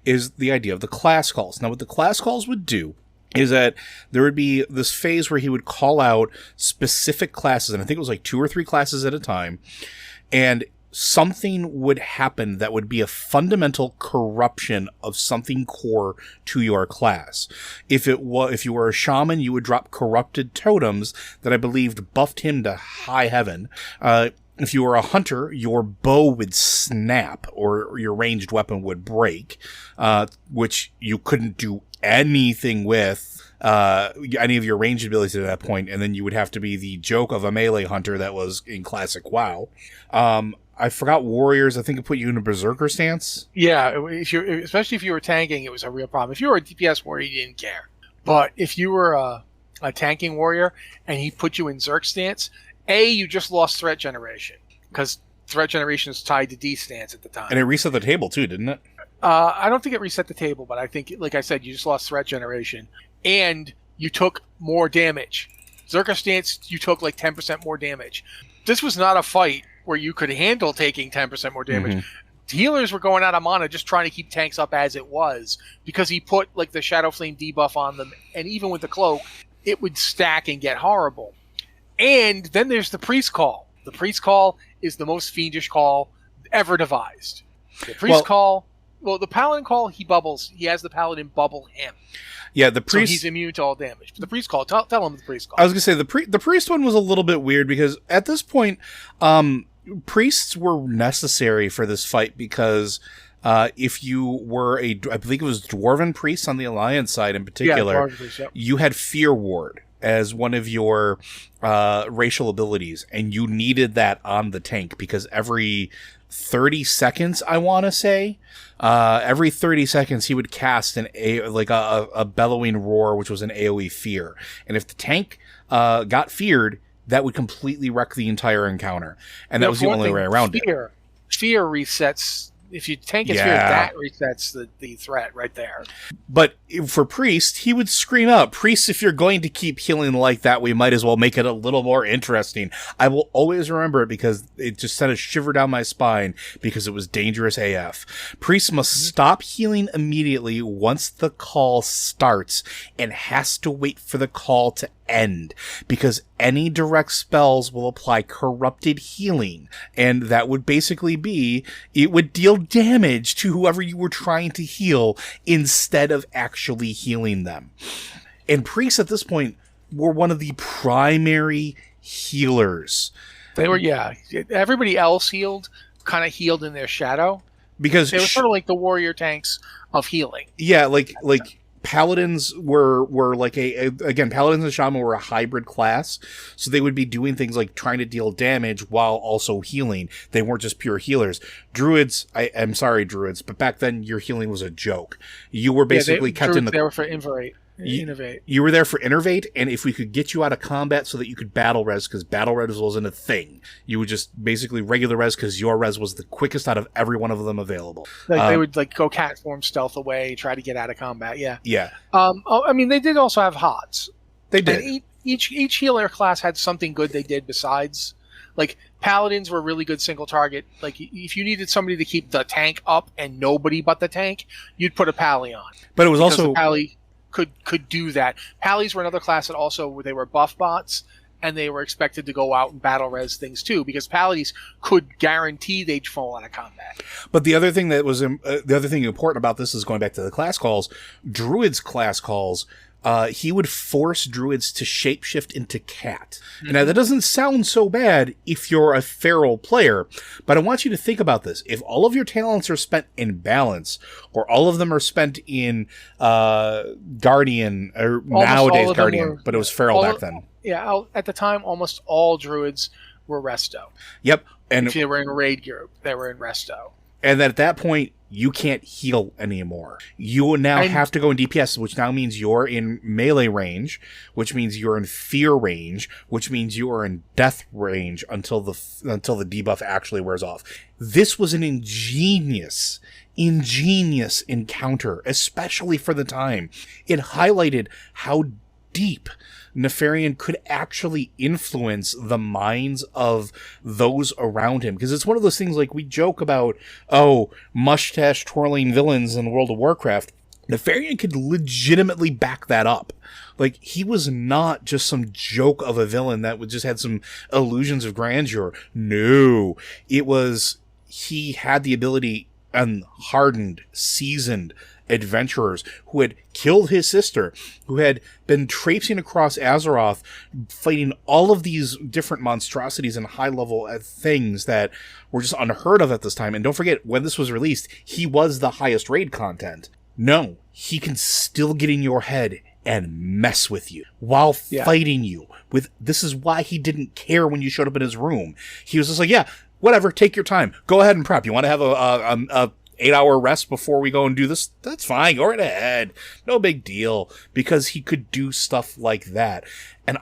is the idea of the class calls. Now, what the class calls would do is that there would be this phase where he would call out specific classes, and I think it was like 2 or 3 classes at a time, and something would happen that would be a fundamental corruption of something core to your class. If you were a shaman, you would drop corrupted totems that I believed buffed him to high heaven. If you were a hunter, your bow would snap or your ranged weapon would break, which you couldn't do anything with any of your ranged abilities at that point, and then you would have to be the joke of a melee hunter that was in classic WoW. I forgot warriors. I think it put you in a berserker stance. Yeah, especially if you were tanking, it was a real problem. If you were a DPS warrior, you didn't care. But if you were a tanking warrior and he put you in Zerk stance, you just lost threat generation because threat generation is tied to D stance at the time. And it reset the table too, didn't it? I don't think it reset the table, but I think, like I said, you just lost threat generation and you took more damage. Zerker stance, you took like 10% more damage. This was not a fight where you could handle taking 10% more damage. Mm-hmm. Healers were going out of mana just trying to keep tanks up as it was because he put like the Shadow Flame debuff on them, and even with the cloak, it would stack and get horrible. And then there's the Priest Call. The Priest Call is the most fiendish call ever devised. The Priest Call, the Paladin Call, he bubbles. He has the Paladin bubble him. Yeah, the priest. So he's immune to all damage. But the Priest Call, tell him the Priest Call. I was gonna say the priest one was a little bit weird because at this point, priests were necessary for this fight because if you were I believe it was Dwarven priests on the Alliance side in particular, you had Fear Ward as one of your racial abilities, and you needed that on the tank because every 30 seconds, I want to say, every 30 seconds he would cast a bellowing roar, which was an AoE fear, and if the tank got feared, that would completely wreck the entire encounter, and that was the only way around it. Fear resets. If you tank his fear, that resets the threat right there. But for Priest, he would scream out, "Priest, if you're going to keep healing like that, we might as well make it a little more interesting." I will always remember it because it just sent a shiver down my spine because it was dangerous AF. Priest must stop healing immediately once the call starts and has to wait for the call to end because any direct spells will apply corrupted healing, and that would basically be it would deal damage to whoever you were trying to heal instead of actually healing them. And priests at this point were one of the primary healers. They were, everybody else kind of healed in their shadow because they were sort of like the warrior tanks of healing. Yeah, like Paladins were like Paladins and Shaman were a hybrid class, so they would be doing things like trying to deal damage while also healing. They weren't just pure healers. Druids, I'm sorry, Druids, but back then your healing was a joke. You were basically kept in the... They were for Innovate. You were there for Innervate, and if we could get you out of combat so that you could battle res, because battle res wasn't a thing, you would just basically regular res because your res was the quickest out of every one of them available. They would go cat form stealth away, try to get out of combat. Yeah. I mean, they did also have HOTS. They did. And each healer class had something good they did besides. Like Paladins were really good single target. Like if you needed somebody to keep the tank up and nobody but the tank, you'd put a Pally on. But it was also the Pally could do that. Pallies were another class that also they were buff bots, and they were expected to go out and battle res things too, because Pallies could guarantee they'd fall out of combat. But the other thing that was the other thing important about this is going back to the class calls. Druids class calls. He would force druids to shapeshift into cat. Mm-hmm. Now, that doesn't sound so bad if you're a feral player, but I want you to think about this. If all of your talents are spent in balance, or all of them are spent in Guardian, or nowadays Guardian, but it was feral back then. Yeah, at the time, almost all druids were resto. Yep. And if they were in a raid group, they were in resto. And then at that point, you can't heal anymore. You now have to go in DPS, which now means you're in melee range, which means you're in fear range, which means you are in death range until the debuff actually wears off. This was an ingenious encounter, especially for the time. It highlighted how deep Nefarian could actually influence the minds of those around him. Because it's one of those things, like, we joke about, mustache twirling villains in World of Warcraft. Nefarian could legitimately back that up. Like, he was not just some joke of a villain that just had some illusions of grandeur. No. It was, he had the ability, and hardened, seasoned adventurers who had killed his sister, who had been traipsing across Azeroth, fighting all of these different monstrosities and high-level things that were just unheard of at this time. And don't forget, when this was released, he was the highest raid content. No, he can still get in your head and mess with you while fighting you. This is why he didn't care when you showed up in his room. He was just like, yeah, whatever, take your time. Go ahead and prep. You want to have a 8-hour rest before we go and do this? That's fine. Go right ahead. No big deal. Because he could do stuff like that. And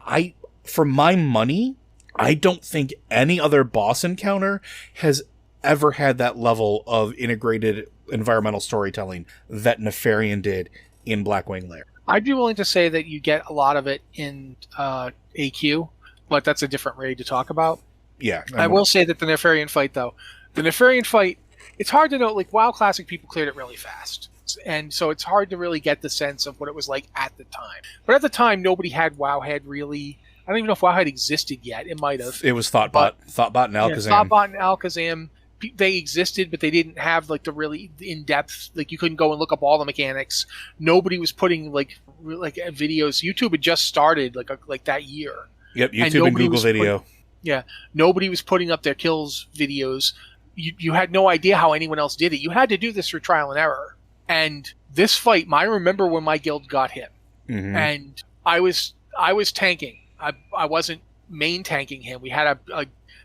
for my money, I don't think any other boss encounter has ever had that level of integrated environmental storytelling that Nefarian did in Blackwing Lair. I'd be willing to say that you get a lot of it in AQ, but that's a different raid to talk about. Yeah. I will say that the Nefarian fight, though, it's hard to know, like, WoW Classic people cleared it really fast. And so it's hard to really get the sense of what it was like at the time. But at the time, nobody had Wowhead really. I don't even know if Wowhead existed yet. It might have. It was Thoughtbot and Alakazam. Yeah, Thoughtbot and Alakazam, they existed, but they didn't have, like, the really in-depth, like, you couldn't go and look up all the mechanics. Nobody was putting, like videos. YouTube had just started, like that year. Yep, YouTube and Google Video. Nobody was putting up their kills videos. You had no idea how anyone else did it. You had to do this through trial and error. And this fight, I remember when my guild got him. Mm-hmm. And I was tanking. I wasn't main tanking him. We had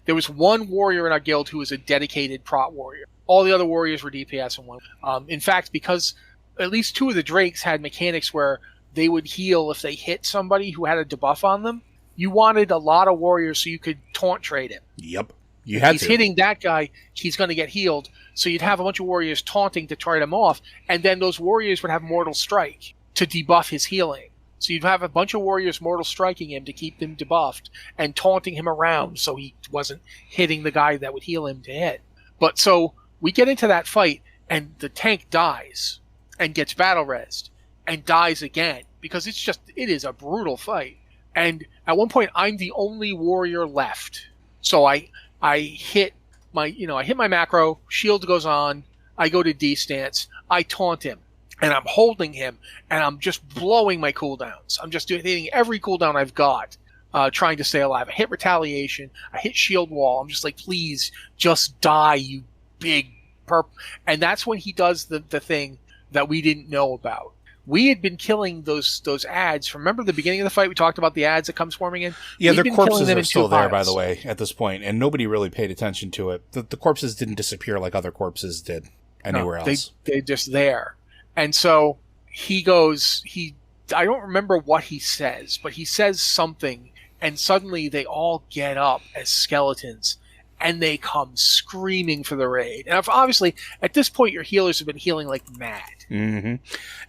there was one warrior in our guild who was a dedicated prot warrior. All the other warriors were DPS and one. In fact, because at least 2 of the Drakes had mechanics where they would heal if they hit somebody who had a debuff on them. You wanted a lot of warriors so you could taunt trade him. Yep. He's hitting that guy, he's going to get healed. So you'd have a bunch of warriors taunting to trade him off, and then those warriors would have Mortal Strike to debuff his healing. So you'd have a bunch of warriors Mortal Striking him to keep him debuffed and taunting him around so he wasn't hitting the guy that would heal him to hit. But so we get into that fight, and the tank dies and gets battle rezzed and dies again because it is a brutal fight. And at one point, I'm the only warrior left. So I hit my macro, shield goes on, I go to D stance, I taunt him, and I'm holding him, and I'm just blowing my cooldowns. I'm just hitting every cooldown I've got, trying to stay alive. I hit retaliation, I hit shield wall, I'm just like, please, just die, you big perp. And that's when he does the thing that we didn't know about. We had been killing those ads. Remember the beginning of the fight? We talked about the ads that come swarming in? Yeah, their corpses are still there, by the way, at this point, and nobody really paid attention to it. The corpses didn't disappear like other corpses did anywhere else. They're just there. And so he goes, I don't remember what he says, but he says something, and suddenly they all get up as skeletons, and they come screaming for the raid. And obviously, at this point, your healers have been healing like mad. Mm-hmm.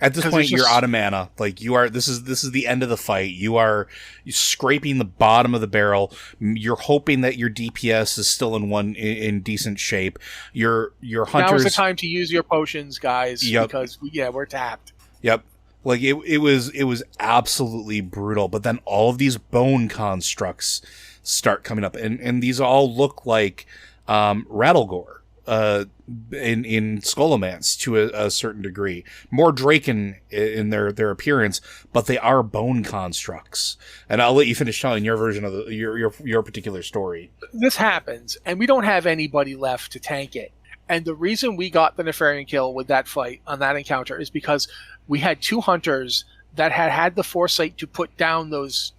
At this point, you're out of mana. Like, you are. This is the end of the fight. You're scraping the bottom of the barrel. You're hoping that your DPS is still in decent shape. Your hunters. Now is the time to use your potions, guys. Yep. Because we're tapped. Yep. Like it was absolutely brutal. But then all of these bone constructs start coming up, and these all look like Rattlegore in Skullomance to a certain degree. More Draken in their appearance, but they are bone constructs. And I'll let you finish telling your version of your particular story. This happens, and we don't have anybody left to tank it. And the reason we got the Nefarian kill with that fight on that encounter is because we had 2 hunters that had the foresight to put down those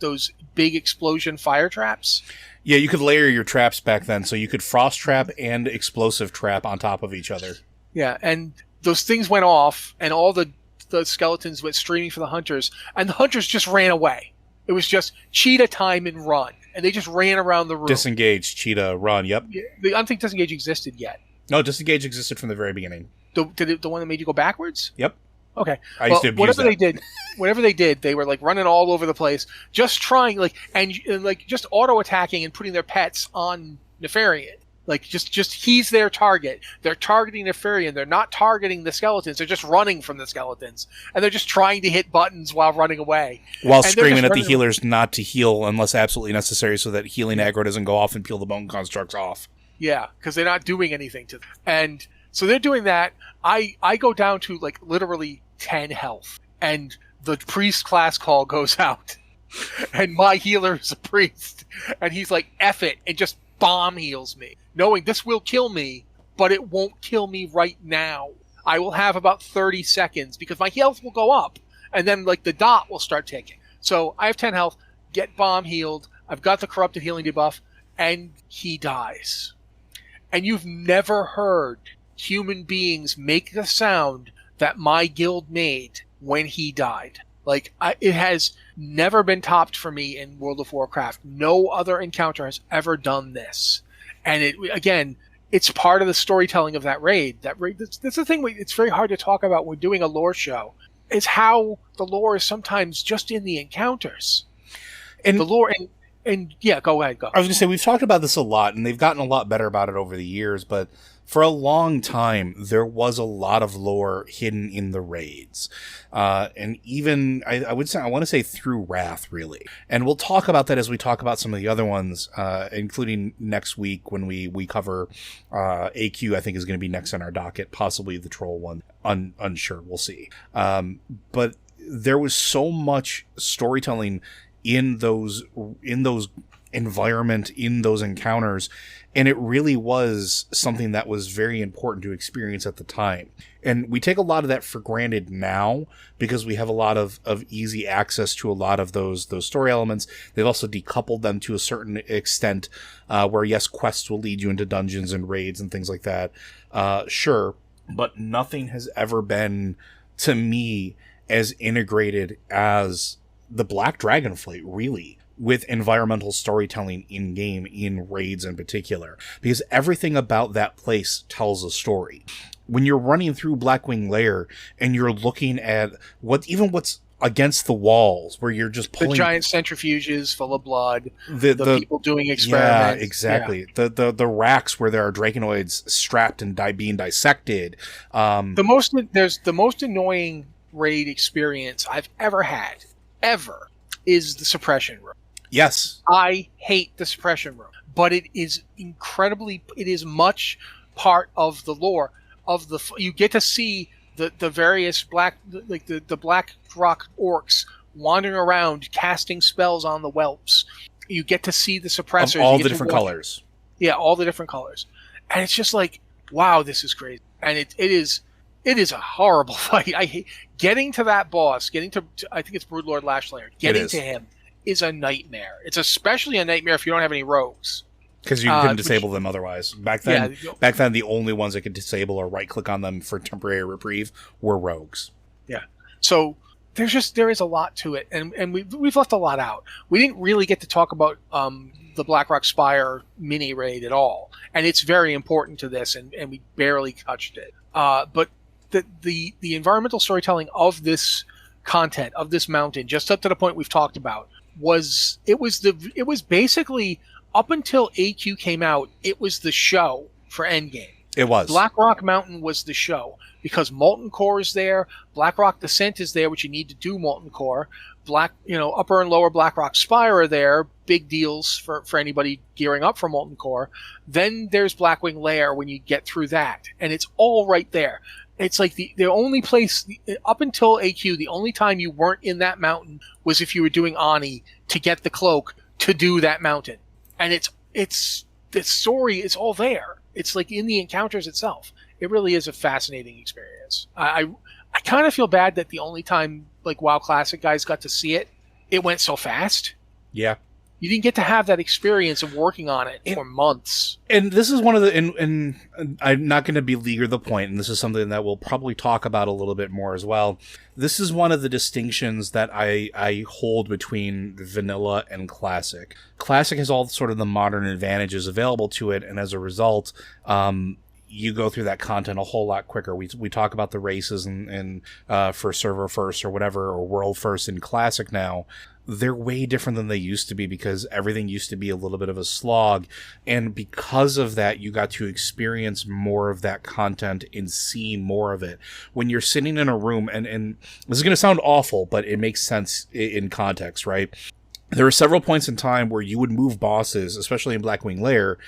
big explosion fire traps. Yeah, you could layer your traps back then, so you could frost trap and explosive trap on top of each other. Yeah, and those things went off, and all the skeletons went streaming for the hunters, and the hunters just ran away. It was just cheetah time and run, and they just ran around the room. Disengage, cheetah, run, yep. I don't think disengage existed yet. No, disengage existed from the very beginning. The one that made you go backwards? Yep. Okay. I used to abuse whatever that. whatever they did, they were like running all over the place, just trying and just auto attacking and putting their pets on Nefarian. Like just he's their target. They're targeting Nefarian. They're not targeting the skeletons. They're just running from the skeletons, and they're just trying to hit buttons while running away. While and screaming at the healers not to heal unless absolutely necessary, so that healing aggro doesn't go off and peel the bone constructs off. Yeah, because they're not doing anything to them. And so they're doing that. I go down to like literally 10 health, and the priest class call goes out, and my healer is a priest, and he's like, F it, and just bomb heals me, knowing this will kill me, but it won't kill me right now. I will have about 30 seconds because my health will go up, and then like the dot will start ticking. So I have 10 health, get bomb healed, I've got the corrupted healing debuff, and he dies. And you've never heard human beings make the sound that my guild made when he died. Like, it has never been topped for me in World of Warcraft. No other encounter has ever done this. And it's part of the storytelling of that raid. That's the thing. It's very hard to talk about when doing a lore show. Is how the lore is sometimes just in the encounters. And the lore, and yeah, go ahead, go. I was going to say, we've talked about this a lot, and they've gotten a lot better about it over the years, but for a long time, there was a lot of lore hidden in the raids. And even, I would say, I want to say through Wrath, really. And we'll talk about that as we talk about some of the other ones, including next week when we cover AQ, I think is going to be next on our docket, possibly the Troll one. Unsure, we'll see. But there was so much storytelling in those environment, in those encounters, and it really was something that was very important to experience at the time. And we take a lot of that for granted now because we have a lot of easy access to a lot of those story elements. They've also decoupled them to a certain extent, where yes, quests will lead you into dungeons and raids and things like that. Sure, but nothing has ever been, to me, as integrated as the Black Dragon Flight, really, with environmental storytelling in-game, in raids in particular. Because everything about that place tells a story. When you're running through Blackwing Lair and you're looking at what's against the walls, where you're just pulling... The giant centrifuges full of blood, the people doing experiments. Yeah, exactly. Yeah. The racks where there are Draconoids strapped and being dissected. The most annoying raid experience I've ever had, is the suppression room. Yes. I hate the suppression room, but it is much part of the lore of you get to see the various the Black Rock orcs wandering around casting spells on the whelps. You get to see the suppressors. Of all the different colors. Yeah, all the different colors. And it's just like, wow, this is crazy. And it is a horrible fight. I hate getting to that boss, I think it's Broodlord Lashslayer. Getting to him is a nightmare. It's especially a nightmare if you don't have any rogues. Because you couldn't disable them otherwise. Back then, the only ones that could disable or right-click on them for temporary reprieve were rogues. Yeah. So there is a lot to it, and we've left a lot out. We didn't really get to talk about the Blackrock Spire mini raid at all, and it's very important to this, and we barely touched it. But the environmental storytelling of this content, of this mountain, just up to the point we've talked about, was basically, up until AQ came out, it was the show for Endgame. It was. Blackrock Mountain was the show because Molten Core is there, Blackrock Descent is there, which you need to do Molten Core. Upper and Lower Blackrock Spire are there, big deals for anybody gearing up for Molten Core. Then there's Blackwing Lair when you get through that, and it's all right there. It's like the only place, up until AQ, the only time you weren't in that mountain was if you were doing Ani to get the cloak to do that mountain. And it's the story is all there. It's like in the encounters itself. It really is a fascinating experience. I I kind of feel bad that the only time like WoW Classic guys got to see it, it went so fast. Yeah. You didn't get to have that experience of working on it for months. And this is one of the, and I'm not going to belabor the point, and this is something that we'll probably talk about a little bit more as well. This is one of the distinctions that I hold between vanilla and classic. Classic has all sort of the modern advantages available to it, and as a result, you go through that content a whole lot quicker. We talk about the races and for server first or whatever, or world first in classic now. They're way different than they used to be because everything used to be a little bit of a slog. And because of that, you got to experience more of that content and see more of it. When you're sitting in a room, and this is going to sound awful, but it makes sense in context, right? There were several points in time where you would move bosses, especially in Blackwing Lair,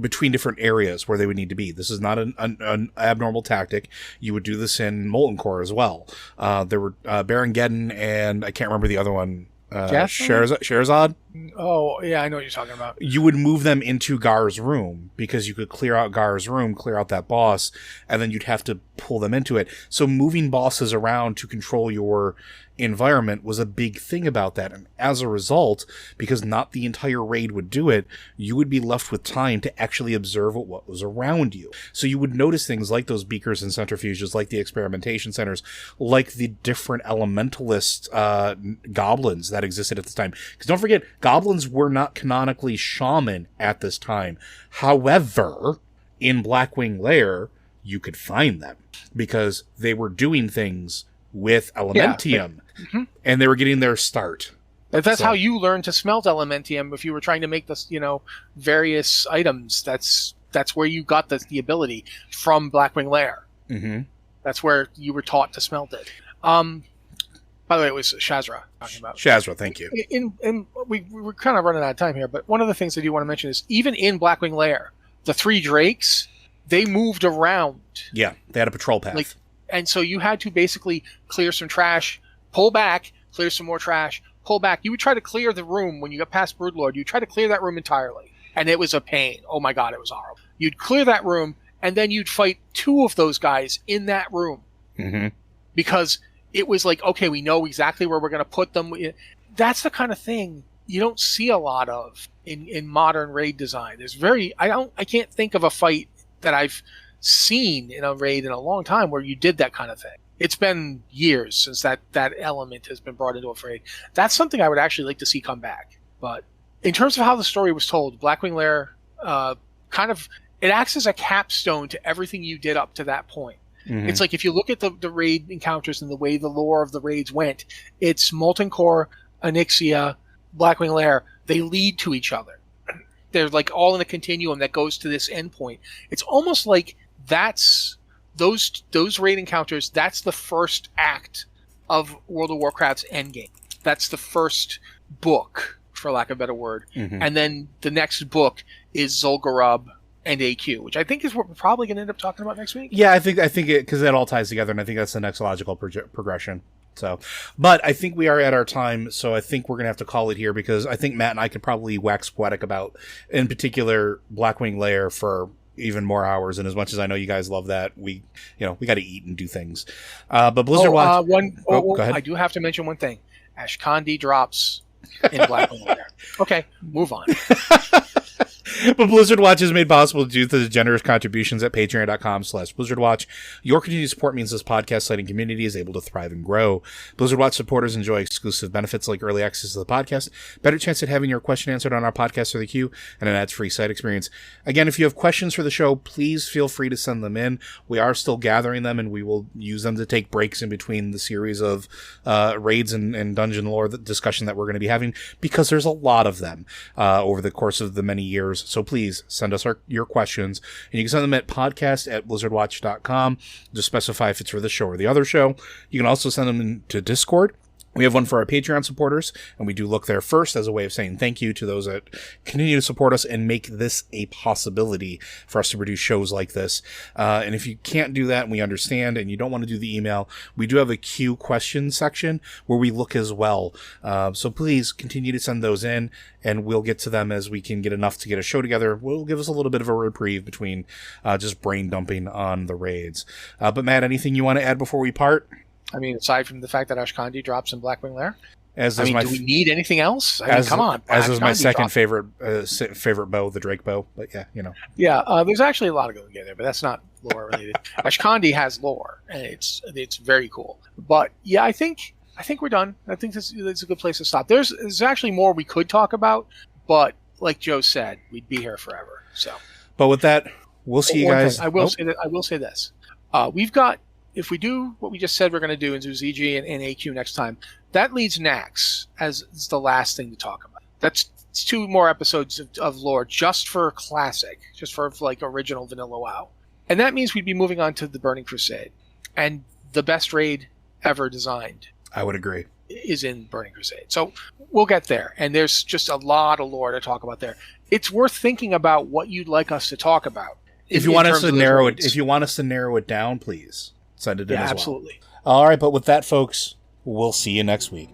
between different areas where they would need to be. This is not an abnormal tactic. You would do this in Molten Core as well. There were Baron Geddon and I can't remember the other one. Sherazad? Oh, yeah, I know what you're talking about. You would move them into Gar's room because you could clear out Gar's room, clear out that boss, and then you'd have to pull them into it. So moving bosses around to control your environment was a big thing about that. And as a result, because not the entire raid would do it, you would be left with time to actually observe what was around you. So you would notice things like those beakers and centrifuges, like the experimentation centers, like the different elementalist goblins that existed at this time. Because don't forget, goblins were not canonically shaman at this time. However, in Blackwing Lair, you could find them because they were doing things with Elementium, and they were getting their start. That's how you learn to smelt Elementium. If you were trying to make this, various items, that's where you got the ability from Blackwing Lair. Mm-hmm. That's where you were taught to smelt it. By the way, it was Shazra talking about. Shazra, thank you. We're kind of running out of time here, but one of the things I do want to mention is even in Blackwing Lair, the 3 drakes, they moved around. Yeah, they had a patrol path. And so you had to basically clear some trash, pull back, clear some more trash, pull back. You would try to clear the room when you got past Broodlord. You try to clear that room entirely. And it was a pain. Oh my God, it was horrible. You'd clear that room, and then you'd fight 2 of those guys in that room. Mm-hmm. Because it was like, okay, we know exactly where we're going to put them. That's the kind of thing you don't see a lot of in modern raid design. I can't think of a fight that I've seen in a raid in a long time where you did that kind of thing. It's been years since that element has been brought into a raid. That's something I would actually like to see come back. But in terms of how the story was told, Blackwing Lair it acts as a capstone to everything you did up to that point. Mm-hmm. It's like if you look at the raid encounters and the way the lore of the raids went, it's Molten Core, Onyxia, Blackwing Lair. They lead to each other. They're like all in a continuum that goes to this endpoint. It's almost like that's those raid encounters. That's the first act of World of Warcraft's endgame. That's the first book, for lack of a better word. Mm-hmm. And then the next book is Zul'Gurub and AQ, which I think is what we're probably going to end up talking about next week. Yeah, I think it, because that all ties together, and I think that's the next logical progression. So, but I think we are at our time, so I think we're going to have to call it here because I think Matt and I could probably wax poetic about, in particular, Blackwing Lair for even more hours. And as much as I know you guys love that, we got to eat and do things. But Blizzard Watch. Go ahead. I do have to mention one thing. Ashkandi drops in Blackwing Lair. Okay, move on. But Blizzard Watch is made possible due to the generous contributions at patreon.com/BlizzardWatch. Your continued support means this podcast site and community is able to thrive and grow. Blizzard Watch supporters enjoy exclusive benefits like early access to the podcast, better chance at having your question answered on our podcast or the queue, and an ads-free site experience. Again, if you have questions for the show, please feel free to send them in. We are still gathering them, and we will use them to take breaks in between the series of raids and dungeon lore discussion that we're going to be having, because there's a lot of them over the course of the many years. So please send us your questions, and you can send them at podcast@blizzardwatch.com. Just specify if it's for this show or the other show. You can also send them to Discord. We have one for our Patreon supporters, and we do look there first as a way of saying thank you to those that continue to support us and make this a possibility for us to produce shows like this. And if you can't do that, and we understand, and you don't want to do the email, we do have a Q question section where we look as well. So please continue to send those in, and we'll get to them as we can get enough to get a show together. Will give us a little bit of a reprieve between just brain dumping on the raids. But Matt, anything you want to add before we part? I mean, aside from the fact that Ashkandi drops in Blackwing Lair, Do we need anything else? I mean, come on. As is my second favorite bow, the Drake bow. But yeah, you know. Yeah, there's actually a lot of going there, but that's not lore related. Ashkandi has lore, and it's very cool. But yeah, I think we're done. I think this is a good place to stop. There's actually more we could talk about, but like Joe said, we'd be here forever. So. But with that, we'll see you guys. I will say this. We've got. If we do what we just said we're going to do and do ZG and AQ next time, that leads Nax as the last thing to talk about. That's 2 more episodes of lore just for Classic, just for like original vanilla WoW. And that means we'd be moving on to the Burning Crusade. And the best raid ever designed. I would agree. Is in Burning Crusade. So we'll get there. And there's just a lot of lore to talk about there. It's worth thinking about what you'd like us to talk about. If you want us to narrow it down, please. Send it in as well. Absolutely. All right, but with that, folks, we'll see you next week.